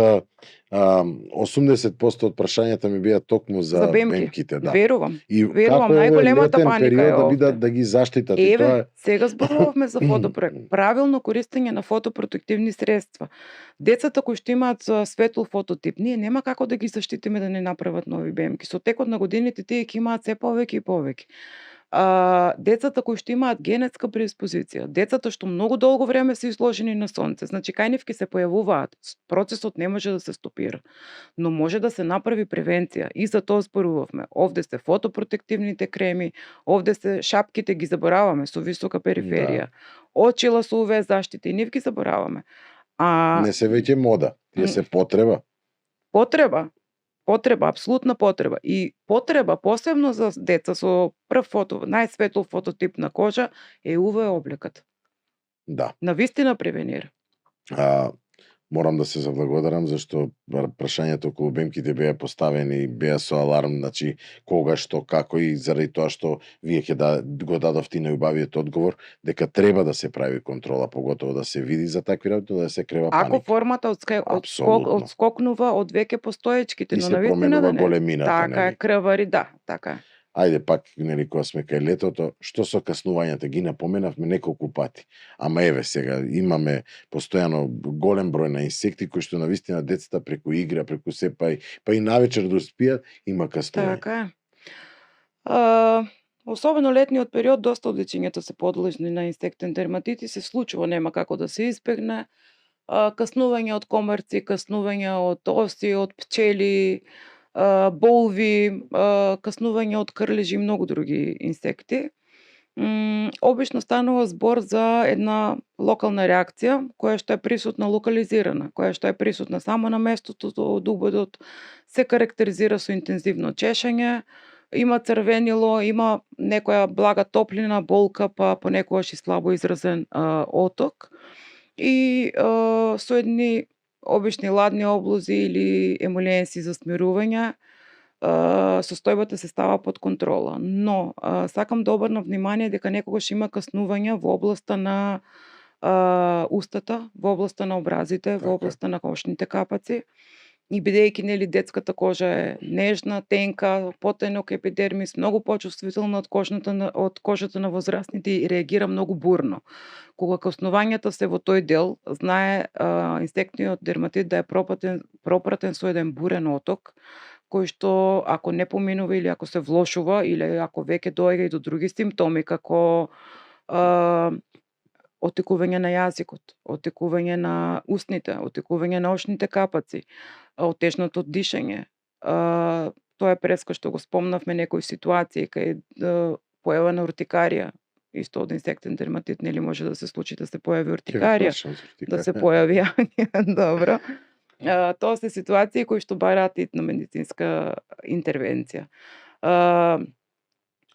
80% од прашањата ми беа токму за за бемки. бемките, да. Верувам. И Верувам, како овој најголемата летен паника период е да бидат овде. да ги заштитат и тоа Еве, сега зборувавме за фотопроект. Правилно користење на фотопротективни средства. Децата кои што имаат светл фототип, ние нема како да ги заштитиме да не направат нови бемки. Со текот на годините тие ќе имаат се повеќе и повеќе. Децата кои што имаат генетска предиспозиција, децата што многу долго време се изложени на сонце, значи кај нив ќе се појавуваат. Процесот не може да се стопира, но може да се направи превенција и за тоа зборувавме. Овде се фотопротективните креми, овде се шапките ги забораваме со висока периферија. Очила со UV заштита и нив ги забораваме. Не се веќе мода, тие се потреба. Потреба, апсолутна потреба. И потреба посебно за деца со прв најсветл фототип на кожа е UV облекот. Да. Навистина превенира. Морам да се заблагодарам зашто прашањето околу бемките беа поставени, беа со аларм, значи кога, што, како и заради тоа што вие ќе го дадовте и најубавиот одговор дека треба да се прави контрола, поготово да се види за такви работи, да се крева паника. Ако формата одскокнува од веќе постоечките, и но се навистина променува да не. големината, Така е, нели? крвари, да, така е. Ајде пак, нели, кога сме кај летото, што со каснувањата ги напоменавме неколку пати. Ама еве сега, имаме постојано голем број на инсекти кои што навистина децата преку игра, преку се па и навечер да успиат, има каснување. Така е. Особено летниот период, доста од дечињата се подложни на инсектен дерматит и се случува, нема како да се избегне. Каснување од комарци, каснување од оси, од пчели, болви, каснување од крлежи и многу други инсекти. Обично станува збор за една локална реакција која што е присутна локализирана, која што е присутна само на местото од убодот, се карактеризира со интензивно чешење, има црвенило, има некоја блага топлина, болка, па понекогаш и слабо изразен оток и со едни обични ладни облози или емолиенси за смирување, состојбата се става под контрола. Но сакам да обрнам внимание дека некогаш има каснување во областа на устата, во областа на образите, во областа на кошните капаци. И бидејќи нели детската кожа е нежна, тенка, потенок епидермис, многу почувствителна од кожата на возрастните и реагира многу бурно. Кога каснувањата се во тој дел, знае инсектниот дерматит да е пропратен со еден бурен оток, кој што ако не поминува или ако се влошува или ако веќе доаѓа и до други симптоми како отекување на јазикот, отекување на устните, отекување на очните капаци, отежното дишење. Тоа е преска што го спомнавме некои ситуации кај појава на уртикарија, исто од инсектен дерматит, нели може да се случи да се појави уртикарија, да се појави добро. Тоа се ситуации кои што бараат итна медицинска интервенција.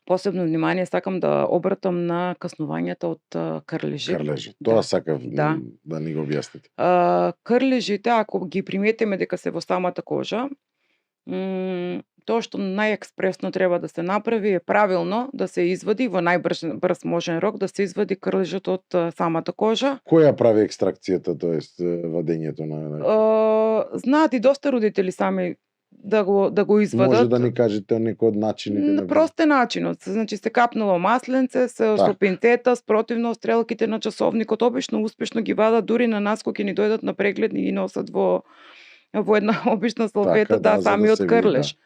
Посебно внимание сакам да обратам на каснувањата од крлежи. Тоа сакав да ни го објасните. Крлежите, ако ги приметиме дека се во самата кожа, тоа што најекспресно треба да се направи е правилно да се извади во најбрз можен рок, да се извади крлежот од самата кожа. Која прави екстракцијата, тоест вадењето на? Знаат и доста родители сами да го извадат. Може да ни кажете некој од начините? Простен начинот. Значи се капнува масленце, со пинцета, спротивно стрелките на часовникот, обично успешно ги вадат дури на нас кога ќе ни дојдат на преглед и ги носат во една обична салфета, самиот крлеж.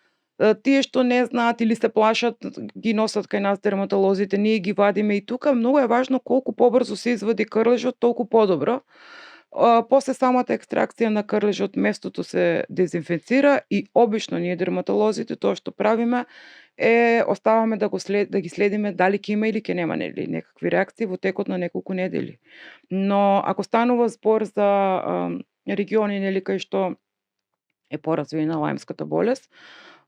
Тие што не знаат или се плашат, ги носат кај нас дерматолозите, ние ги вадиме и тука. Многу е важно колку побрзо се извади крлежот, толку подобро. После самата екстракција на крлежот местото се дезинфецира и обично ние дерматолозите тоа што правиме е оставаме да ги следиме дали ќе има или ќе нема некакви реакции во текот на неколку недели. Но ако станува збор за региони кај што е поразвиена лајмската болест,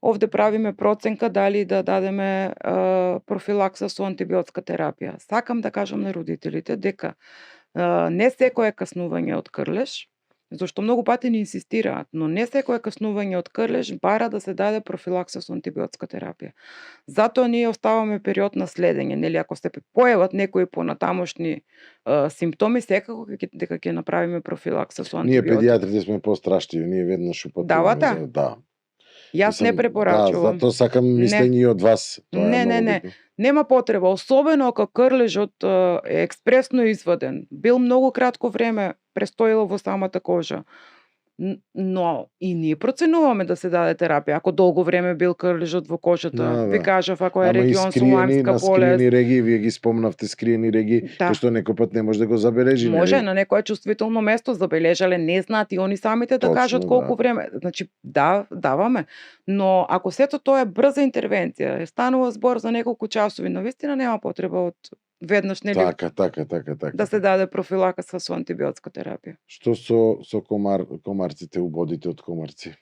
овде правиме проценка дали да дадеме профилакса со антибиотска терапија. Сакам да кажам на родителите дека не секое каснување од крлеж Зашто многу пати ни инсистираат, но не секое каснување од крлеж бара да се даде профилакса со антибиотска терапија. Затоа ние оставаме период на следење, нели, ако се појават некои понатамошни симптоми, секако дека ќе направиме профилакса со Ние антибиотик. педиатрите сме пострашливи, ние веднаш употребуваме. Давате? Да. Јас не Да, препорачувам. затоа сакам мислење и од вас. Тоа е Не, многу не. Нема потреба, особено ако крлежот е експресно изваден. Бил многу кратко време престоило во самата кожа. Но и ние проценуваме да се даде терапија ако долго време бил крлежот во кожата. Да. Ви кажав, ако е Ама и регион со скриени, лајмска на болест. скриени реги, вие ги спомнавте скриени реги, Да. кој што некој пат не може да го забележи. Може нели? на некое чувствително место забележале, не знаат и они самите да Точно, кажат колку да. време. Значи, да, даваме. Но ако сето тоа е брза интервенција, станува збор за неколку часови, навистина нема потреба од веднаш, нели, Така. да се даде профилакса со антибиотска терапија. Што со комарците, убодите од комарци?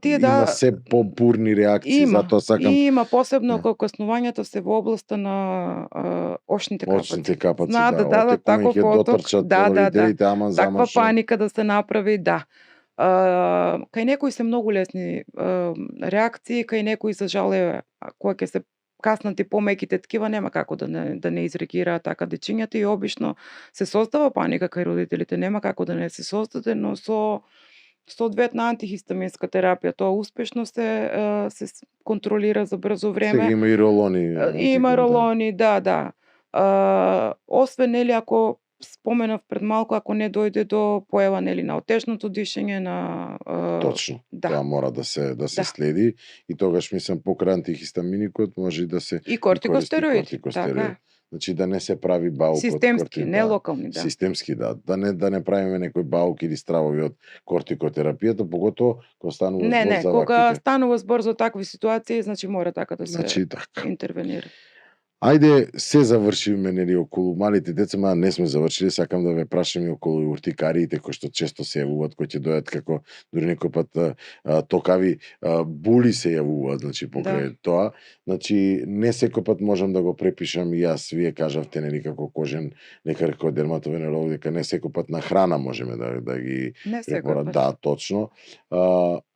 Тие Има се побурни реакции, затоа сакам Има посебно Да. кога каснувањата се во областа на очните капаци. очните капаци. Знаат да дадат таков ќе оток. дотрчат Да. родителите, ама Таква зама што? паника да се направи, да. Кај некои се многу лесни реакции, кај некои за жал кога ќе се каснати помеките ткива нема како да не изреагираат така дечињата и обично се создава паника кај родителите, нема како да не се создаде, но со соодветна антихистаминска терапија тоа успешно се контролира за брзо време. Сега има и ролони. Има ролони, да. Освен, нели, ако споменав пред малку, ако не дојде до појава, нели, на отежното дишење, на Точно. да. Тоа мора да се Да. следи и тогаш мислам покрај антихистаминикот може и да се И кортикостероиди. кортикостероид. Така. Значи да не се прави баук Системски, од не локални, да. Системски, да. Да не правиме некој баук или стравови од кортикотерапијата, поготово кога станува збор Не, за кога ваквите. станува збор за такви ситуации, значи мора така да се Значи така. интервенира. Ајде се завршиме, нели, околу малите деца, ма не сме завршили, сакам да ве прашам и околу уртикариите кои што често се јавуваат, кои ќе дојдат како дури некој пат токави були се јавуваат, значи покрај тоа. Значи не секој пат можам да го препишам и јас, вие кажавте, нели, како кожен лекар, како дерматовенеролог, дека не секој пат на храна можеме да ги Не секој пат. Да, точно.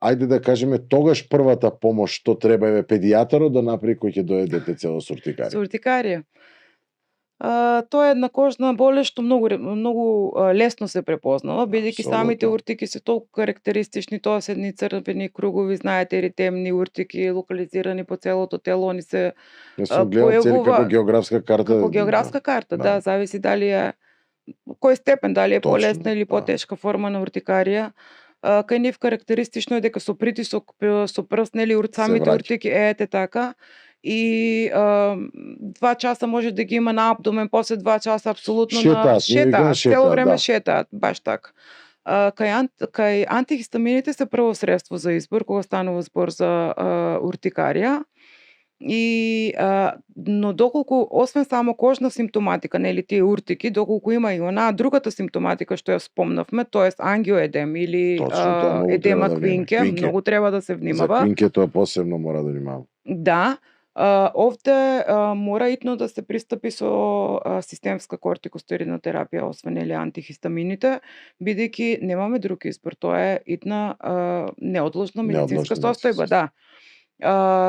Ајде да кажеме тогаш првата помош што треба е педијатарот да направи кој ќе дојде детецело со уртикари. Со уртикарија. Тоа е една кожна болест што многу лесно се препознава, бидејќи самите Апсолутно. уртики се толку карактеристични, тоа се едни црвени кругови, знаете, еритемни уртики локализирани по целото тело, они се Јас сум гледал цели како географска карта. како географска карта, да, зависи дали е кој степен, дали е Точно, полесна или да. потешка форма на уртикарија. Кај нив карактеристично е дека со притисок со прст, нели, самите враќа. уртики ете така и 2 часа може да ги има на абдомен, после 2 часа апсолутно Шетаат, ние викаме цело шетаат, време да. шетаат, баш така. Кај антихистамините се прво средство за избор кога станува збор за уртикарија. Но доколку освен само кожна симптоматика, нели, тие уртики, доколку има и онаа другата симптоматика што ја спомнавме, тоест ангиоедем или Точно, тоа многу едема треба да внимаме. квинке, Квинке. многу треба да се За внимава. квинкето посебно мора да внимава. Да, овде мора итно да се пристапи со системска кортикостероидна терапија, освен, нели, антихистамините, бидејќи немаме друг избор. Тоа е итна неодложна медицинска Неодложна состојба, да.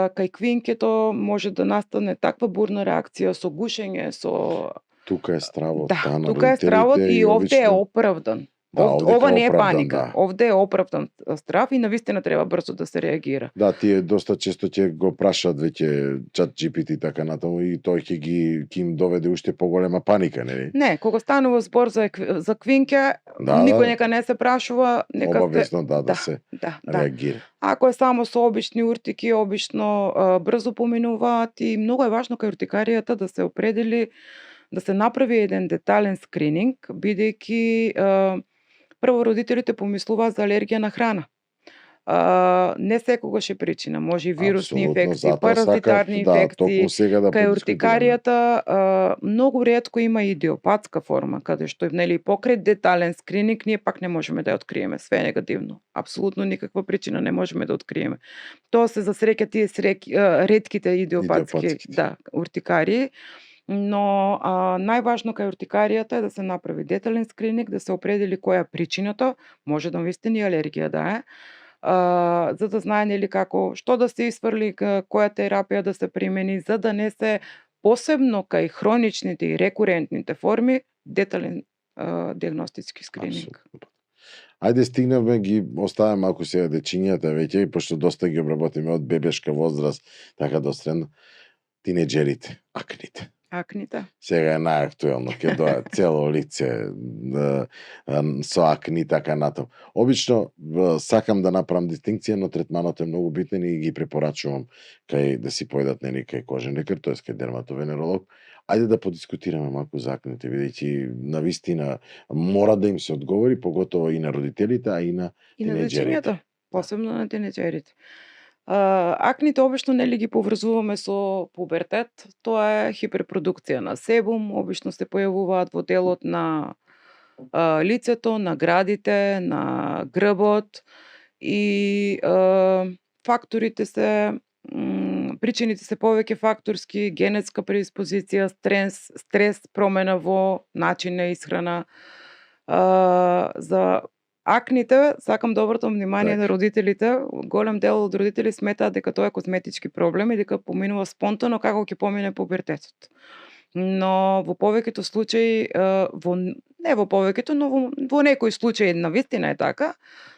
Кај квинкето може да настане таква бурна реакција со гушење, со Тука е стравот, да, на тука е стравот родителите и овде е обично- оправдан. Да, овде Ова е не е оправдан, паника, да. овде е оправдан страв и навистина треба брзо да се реагира. Да, тие доста често ќе го прашаат веќе чат GPT и така натаму и тој ќе им доведе уште поголема паника, нели? Не, кога станува збор за квинке, никој нека не се прашува, нека Обавесно да се да. реагира. Ако е само со обични уртики, обично брзо поминуваат и многу е важно кај уртикаријата да се определи, да се направи еден детален скрининг, бидејќи прво родителите помислуваат за алергија на храна. Не секогаш е причина, може и вирусни Апсолутно, инфекции, затоа паразитарни сакав, инфекции. токму сега да Кај подискутираме. уртикаријата многу ретко има идиопатска форма, каде што, нели, покрај детален скрининг ние пак не можеме да ја откриеме, све е негативно. Апсолутно никаква причина не можеме да откриеме. Тоа се за среќа тие ретките идиопатски, Идиопатските. да, уртикари. Но најважно кај уртикаријата е да се направи детален скрининг, да се определи која е причината, може да навистина и алергија да е, за да знае нели како што да се исфрли, која терапија да се примени, за да не се посебно кај хроничните и рекурентните форми детален диагностички скрининг. Апсолутно. Ајде стигнавме, ги оставаме малку сега дечињата веќе, и пошто доста ги обработиме од бебешка возраст, така до средно, тинеџерите, акните. Акните. Сега е најактуелно, ќе доја цело лице со акни, така натаму. Обично сакам да направам дистинкција, но третманот е многу битен и ги препорачувам кај да си појдат нели кај кожен лекар, тоест кај дерматовенеролог. Ајде да подискутираме малку за акните, бидејќи навистина мора да им се одговори, поготово и на родителите, а и на тинеџерите. дечињата, посебно на тинеџерите. Акните обично нели ги поврзуваме со пубертет, тоа е хиперпродукција на себум, обично се појавуваат во делот на лицето, на градите, на грбот и факторите се причините се повеќе факторски, генетска предиспозиција, стрес, промена во начин на исхрана. За акните сакам да обратам внимание на родителите. Голем дел од родители сметаат дека тоа е козметички проблем и дека поминува спонтано како ќе помине пубертетот. Но во повеќето случаи, не во повеќето, но во некои случаи навистина е така,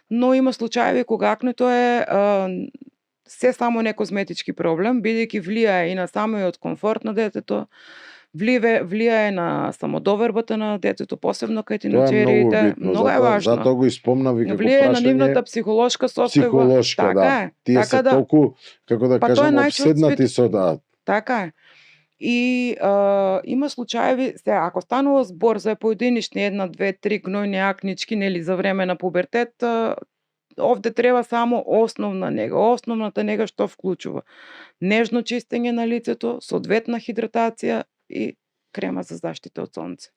но има случаеви кога акнето е се само не козметички проблем, бидејќи влијае и на самиот комфорт на детето, влијае на самодовербата на детето, посебно кај тинеџерите. Многу е важно. Затоа го испомнав и како Влијае на прашање. нивната психолошка состојба. Психолошка, така да. Е. Тие така се да, толку, како да Па тоа е кажам, најчест обседнати со да. Така е. И има случаеви, ако станува збор за поединични 1, 2, 3 гнојни акнички, нели за време на пубертет, овде треба само основна нега. Основната нега што вклучува? Нежно чистење на лицето, соодветна хидратација и крема за заштита од сонце.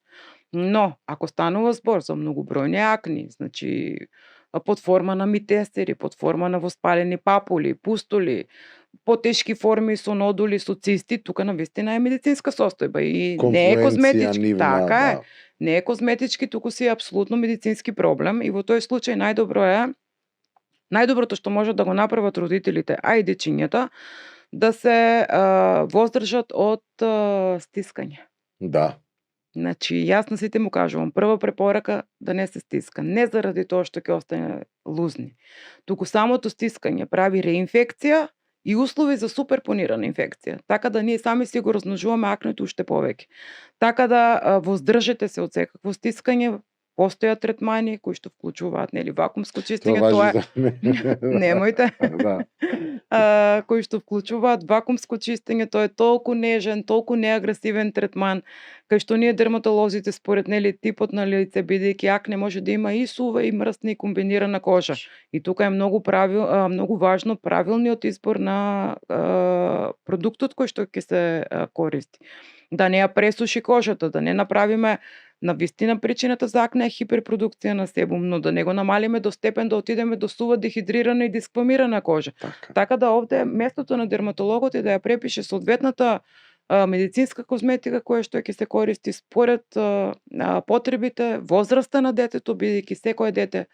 Но, ако станува збор за многобројни акни, значи под форма на митестери, под форма на воспалени папули, пустоли, потешки форми со нодули, со цисти, тука навистина е медицинска состојба и не е козметички. Нивна, така е. да. Не е козметички, туку си е апсолутно медицински проблем и во тој случај најдоброто што може да го направат родителите, а и дечињата, да се воздржат од стискање. Да. Значи, јас на сите му кажувам, прва препорака да не се стиска. Не заради тоа што ќе остане лузни. Туку самото стискање прави реинфекција и услови за суперпонирана инфекција. Така да ние сами си го размножуваме акнето уште повеќе. Така да воздржете се од секакво стискање. Постојат третмани кои што вклучуваат нели вакуумско чистење, тоа е немојте. Да. Кои што вклучуваат вакуумско чистење, тоа е толку нежен, толку неагресивен третман, кај што ние дерматолозите според нели типот на лице, бидејќи акне може да има и сува и мрсна и комбинирана кожа. И тука е многу важно правилниот избор на продуктот кој што ќе се користи. Да не ја пресуши кожата, да не направиме навистина причината за акне е хиперпродукција на себум, но да не го намалиме до степен да отидеме до сува, дехидрирана и дисквамирана кожа. Така да овде местото на дерматологот е да ја препише соодветната медицинска козметика која што ќе се користи според потребите, возраста на детето, бидејќи секое дете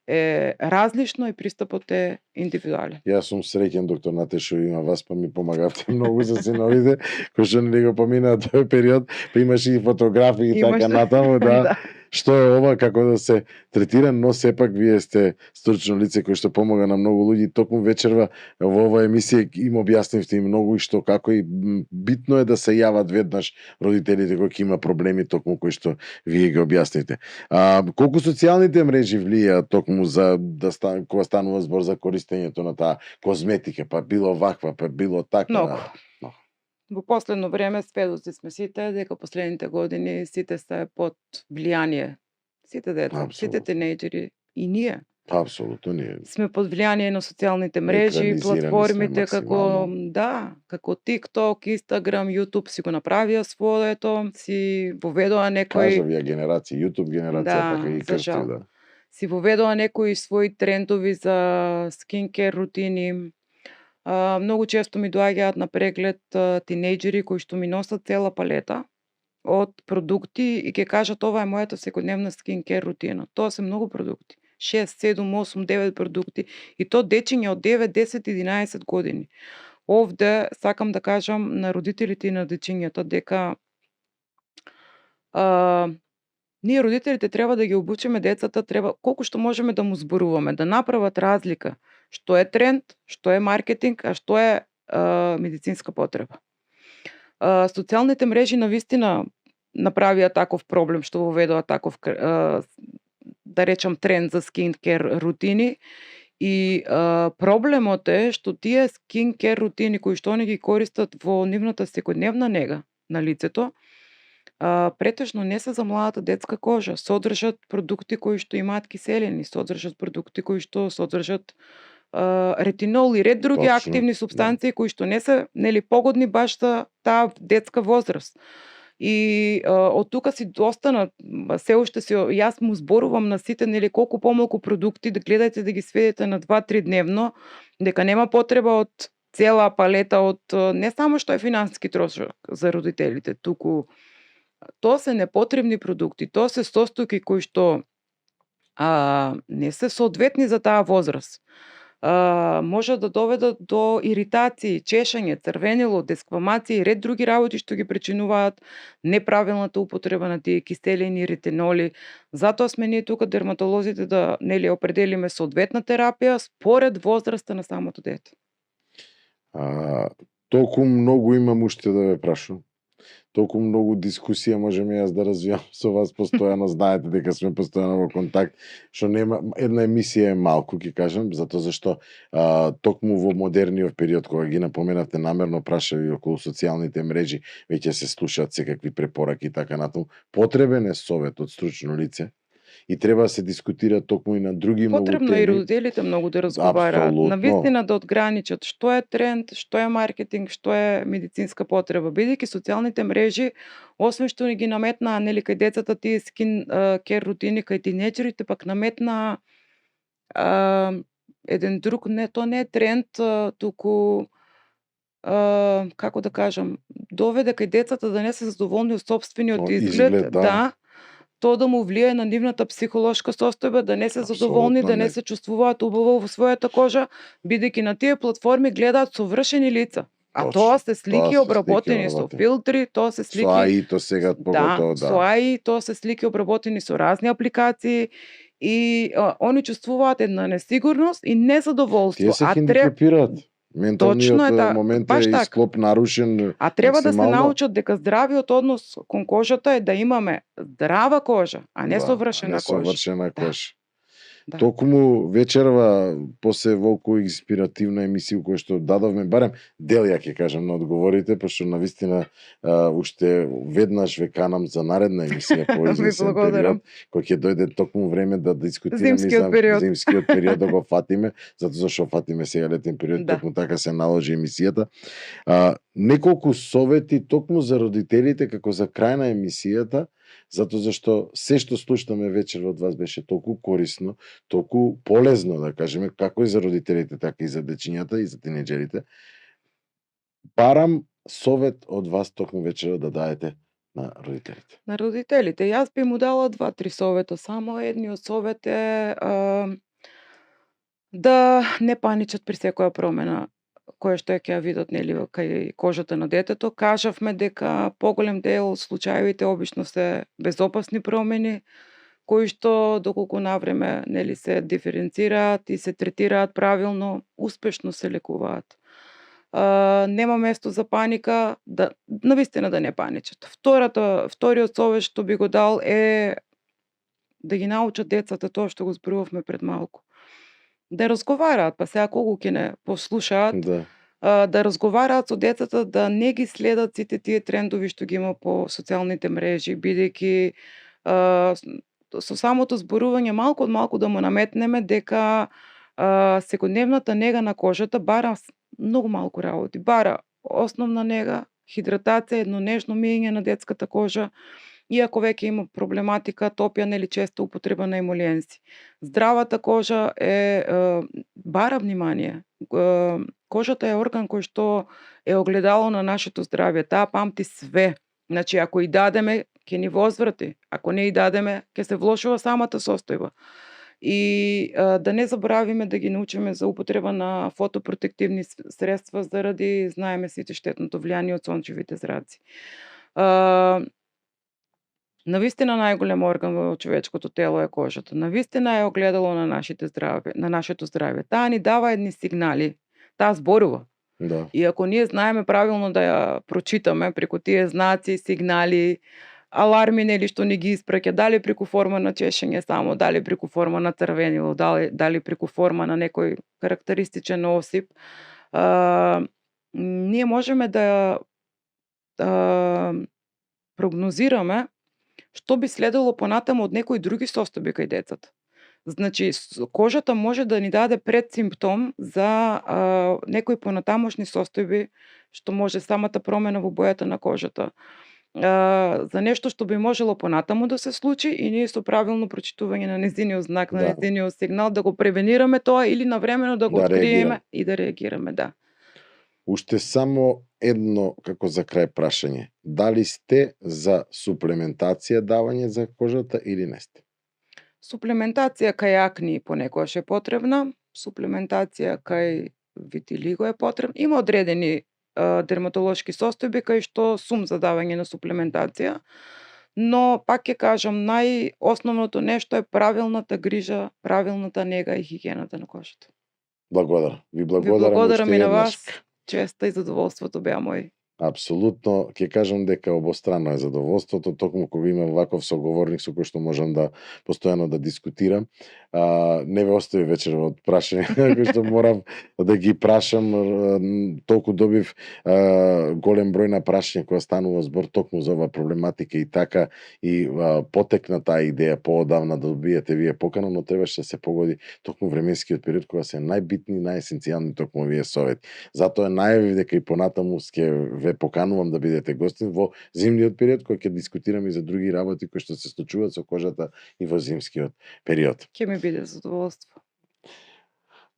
е различно и пристапот е индивидуален. Јас сум среќен, доктор Натешо, има вас, па ми помагавте многу за синовите, кои што не го поминаа тој период, па имаше и фотографии и така натаму, да. Што е ова, како да се третира, но сепак вие сте стручно лице кој што помага на многу луѓе. Токму вечерва во оваа емисија им објаснивте и многу и што како и битно е да се јават веднаш родителите кои има проблеми, токму кои што вие ги објаснивте. Колку социјалните мрежи влијаат токму за кога станува збор за користењето на таа козметика, па било ваква, па било така? Многу. Во последно време сведоци сме сите дека последните години сите се под влијание. Сите деца, сите тинеџери и ние. Апсолутно ние. Сме под влијание на социјалните мрежи, платформите како TikTok, Instagram, YouTube си го направија своето, си воведоа некои кажавија генерација, YouTube генерација, така и крстија, да. Си воведоа некои своји трендови за скинкер рутини. Многу често ми доаѓаат на преглед тинејџери кои што ми носат цела палета од продукти и ќе кажат ова е мојата секојдневна skincare рутина. Тоа се многу продукти. 6, 7, 8, 9 продукти и то дечиња од 9, 10, 11 години. Овде сакам да кажам на родителите и на дечињата дека ние родителите треба да ги обучиме децата, треба колку што можеме да му зборуваме, да направат разлика што е тренд, што е маркетинг, а што е медицинска потреба. Социјалните мрежи навистина направија таков проблем што воведоа таков да речам тренд за skincare рутини и проблемот е што тие skincare рутини кои што они ги користат во нивната секојдневна нега на лицето претежно не се за младата детска кожа. Содржат продукти кои што имаат киселини, содржат продукти кои што содржат ретинол и ред други Точно, активни супстанции кои што не се нели погодни баш за таа детска возраст. И од тука си достанат се уште си јас му зборувам на сите нели колку помалку продукти да гледајте да ги сведете на 2-3 дневно, дека нема потреба од цела палета од не само што е финансиски трошок за родителите, туку тоа се непотребни продукти, тоа се состојки кои што не се соодветни за таа возраст. Може да доведат до иритации, чешање, црвенило, десквамации и ред други работи што ги причинуваат неправилната употреба на тие киселини, ретиноли. Затоа сме ние тука дерматолозите да нели определиме соодветна терапија според возраста на самото дете. Толку многу имам уште да ве прашувам. Толку многу дискусија можеме јас да развијам со вас постојано, знаете дека сме постојано во контакт, што нема една емисија е малку, ќе кажам, затоа зашто токму во модерниот период кога ги напоменавте намерно прашави околу социјалните мрежи, веќе се слушаат секакви препораки и така натаму. Потребен е совет од стручно лице и треба да се дискутира токму и на други многу теми. Потребно е и родителите многу да разговараат. Апсолутно. Навистина да одграничат што е тренд, што е маркетинг, што е медицинска потреба. Бидејќи социјалните мрежи, освен што ни ги наметнаа нели кај децата тие skincare рутини, кај тинеџерите пак наметнаа еден друг, тоа не е тренд, туку како да кажам, доведе кај децата да не се задоволни од сопствениот изглед, да, тоа да му влијае на нивната психолошка состојба, да не се задоволни, да не се чувствуваат убаво во својата кожа, бидејќи на тие платформи гледаат совршени лица. А тоа се слики обработени со филтри, тоа се слики... Со АИ, то сега поготово, да. Со АИ, тоа се слики обработени со разни апликации и они чувствуваат една несигурност и незадоволство. Тие се хендикепираат. Менталниот момент е исклоп нарушен. А треба да се научат дека здравиот однос кон кожата е да имаме здрава кожа, а не совршена кожа. Совршена кожа. Да. Токму вечерва после волку инспиративна емисија која што дадовме барем дел ја ќе кажам на одговорите, пошто навистина уште веднаш ве канам за наредна емисија по известен период, кој ќе дојде токму време да дискутираме зимскиот период да го фатиме, затоа зашто фатиме сега летен период, токму така се наложи емисијата. Неколку совети токму за родителите како за крај на емисијата, затоа зашто се што слушнаме вечер од вас беше толку корисно, толку полезно, да кажеме, како и за родителите, така и за дечињата и за тинеџерите. Барам совет од вас токму вечера да даете на родителите. На родителите, јас би му дала 2-3 совета, само едниот совет е да не паничат при секоја промена која што ќе ја видат нели кај кожата на детето. Кажавме дека поголем дел случаевите обично се безопасни промени кои што доколку навреме нели се диференцираат и се третираат правилно, успешно се лекуваат. Нема место за паника, да навистина да не паничат. Вториот совет што би го дал е да ги научат децата тоа што го зборувавме пред малку. Да разговараат, па сега колку ќе не послушаат, да разговараат со децата, да не ги следат сите тие трендови што ги има по социјалните мрежи, бидејќи со самото зборување малку од малку да му наметнеме дека секојдневната нега на кожата бара многу малку работи. Бара основна нега, хидратација, едно нежно миење на детската кожа, иако веќе има проблематика, топја, нели честа употреба на емолиенси. Здравата кожа бара внимание. Кожата е орган кој што е огледало на нашето здравје. Таа памти све. Значи, ако и дадеме, ќе ни возврати. Ако не и дадеме, ќе се влошува самата состојба. И да не заборавиме да ги научиме за употреба на фотопротективни средства заради, знаеме сите, штетното влијание од сончевите зраци. Навистина најголем орган во човечкото тело е кожата. Навистина е огледало на нашето здравје. Таа ни дава едни сигнали. Таа зборува. Да. И ако ние знаеме правилно да ја прочитаме преку тие знаци, сигнали, аларми нели што ни ги испраќа, дали преку форма на чешење само, дали преку форма на црвенило, дали преку форма на некој карактеристичен осип, ние можеме да прогнозираме што би следело понатаму од некои други состојби кај децата. Значи, кожата може да ни даде предсимптом за некои понатамошни состојби, што може самата промена во бојата на кожата. За нешто што би можело понатаму да се случи и ние со правилно прочитување на нејзиниот знак, на Да. нејзиниот сигнал, да го превенираме тоа или навремено да го Да откриеме реагираме. и да реагираме, да. Уште само едно како за крај прашање. Дали сте за суплементација давање за кожата или не сте? Суплементација кај акни понекогаш е потребна, суплементација кај витилиго е потребна. Има одредени дерматолошки состојби кај што сум за давање на суплементација, но пак ќе кажам, најосновното нешто е правилната грижа, правилната нега и хигиената на кожата. Благодарам. Ви Ви благодарам благодарам уште и на еднаш. вас. Честа и задоволството беа мои. Апсолутно, ќе кажам дека обострано е задоволството, токму кога има ваков соговорник со кој што можам да постојано да дискутирам. Не ве остави вечерва од прашање кои што морам да ги прашам. Толку добив голем број на прашања која станува збор токму за оваа проблематика и така и потекна таа идеја поодавна да добиете вие покана, но требаше да се погоди токму временскиот период кога се најбитни, најесенцијални токму овие совети. Затоа најавив дека и понатаму ќе ве поканувам да бидете гостин во зимниот период, кој ќе дискутираме и за други работи кои што се случуваат со кожата и во зимскиот период. Ќе ми биде задоволство.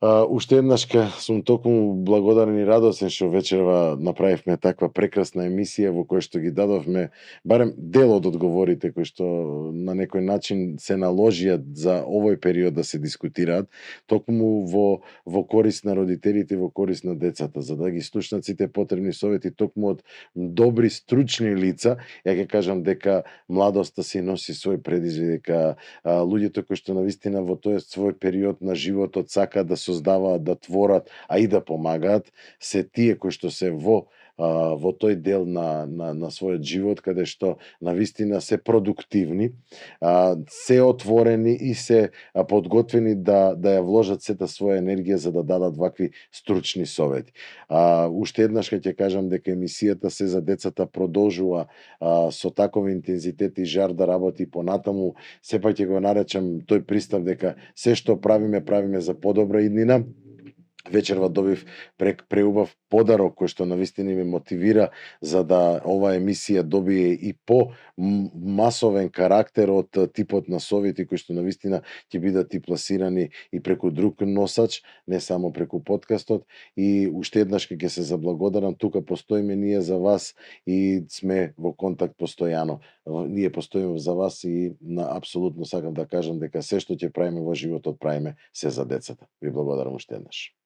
Уште еднашка сум токму благодарен и радосен што вечерва направивме таква прекрасна емисија во која што ги дадовме барем дел од одговорите кои што на некој начин се наложија за овој период да се дискутираат, токму во корист на родителите и во корист на децата, за да ги слушнат сите потребни совети токму од добри стручни лица. Ја ќе кажам дека младоста си носи свој предизвик, дека луѓето кои што навистина во тој свој период на животот сакаат да создаваат, да творат, а и да помагаат, се тие кои што се во тој дел на својот живот, каде што навистина се продуктивни, се отворени и се подготвени да ја вложат сета своја енергија за да дадат вакви стручни совети. Уште еднаш ќе кажам дека емисијата Се за децата продолжува со таков интензитет и жар да работи понатаму. Сепак ќе го наречам тој пристап дека се што правиме за подобра иднина. Вечерва добив преубав подарок кој што навистина ме мотивира за да оваа емисија добие и по масовен карактер од типот на совети кои што навистина ќе бидат и пласирани и преку друг носач, не само преку подкастот. И уште еднаш ќе се заблагодарам, тука постоиме ние за вас и сме во контакт постојано. Ние постоиме за вас и апсолутно сакам да кажам дека се што ќе правиме во животот правиме се за децата. Ви благодарам уште еднаш.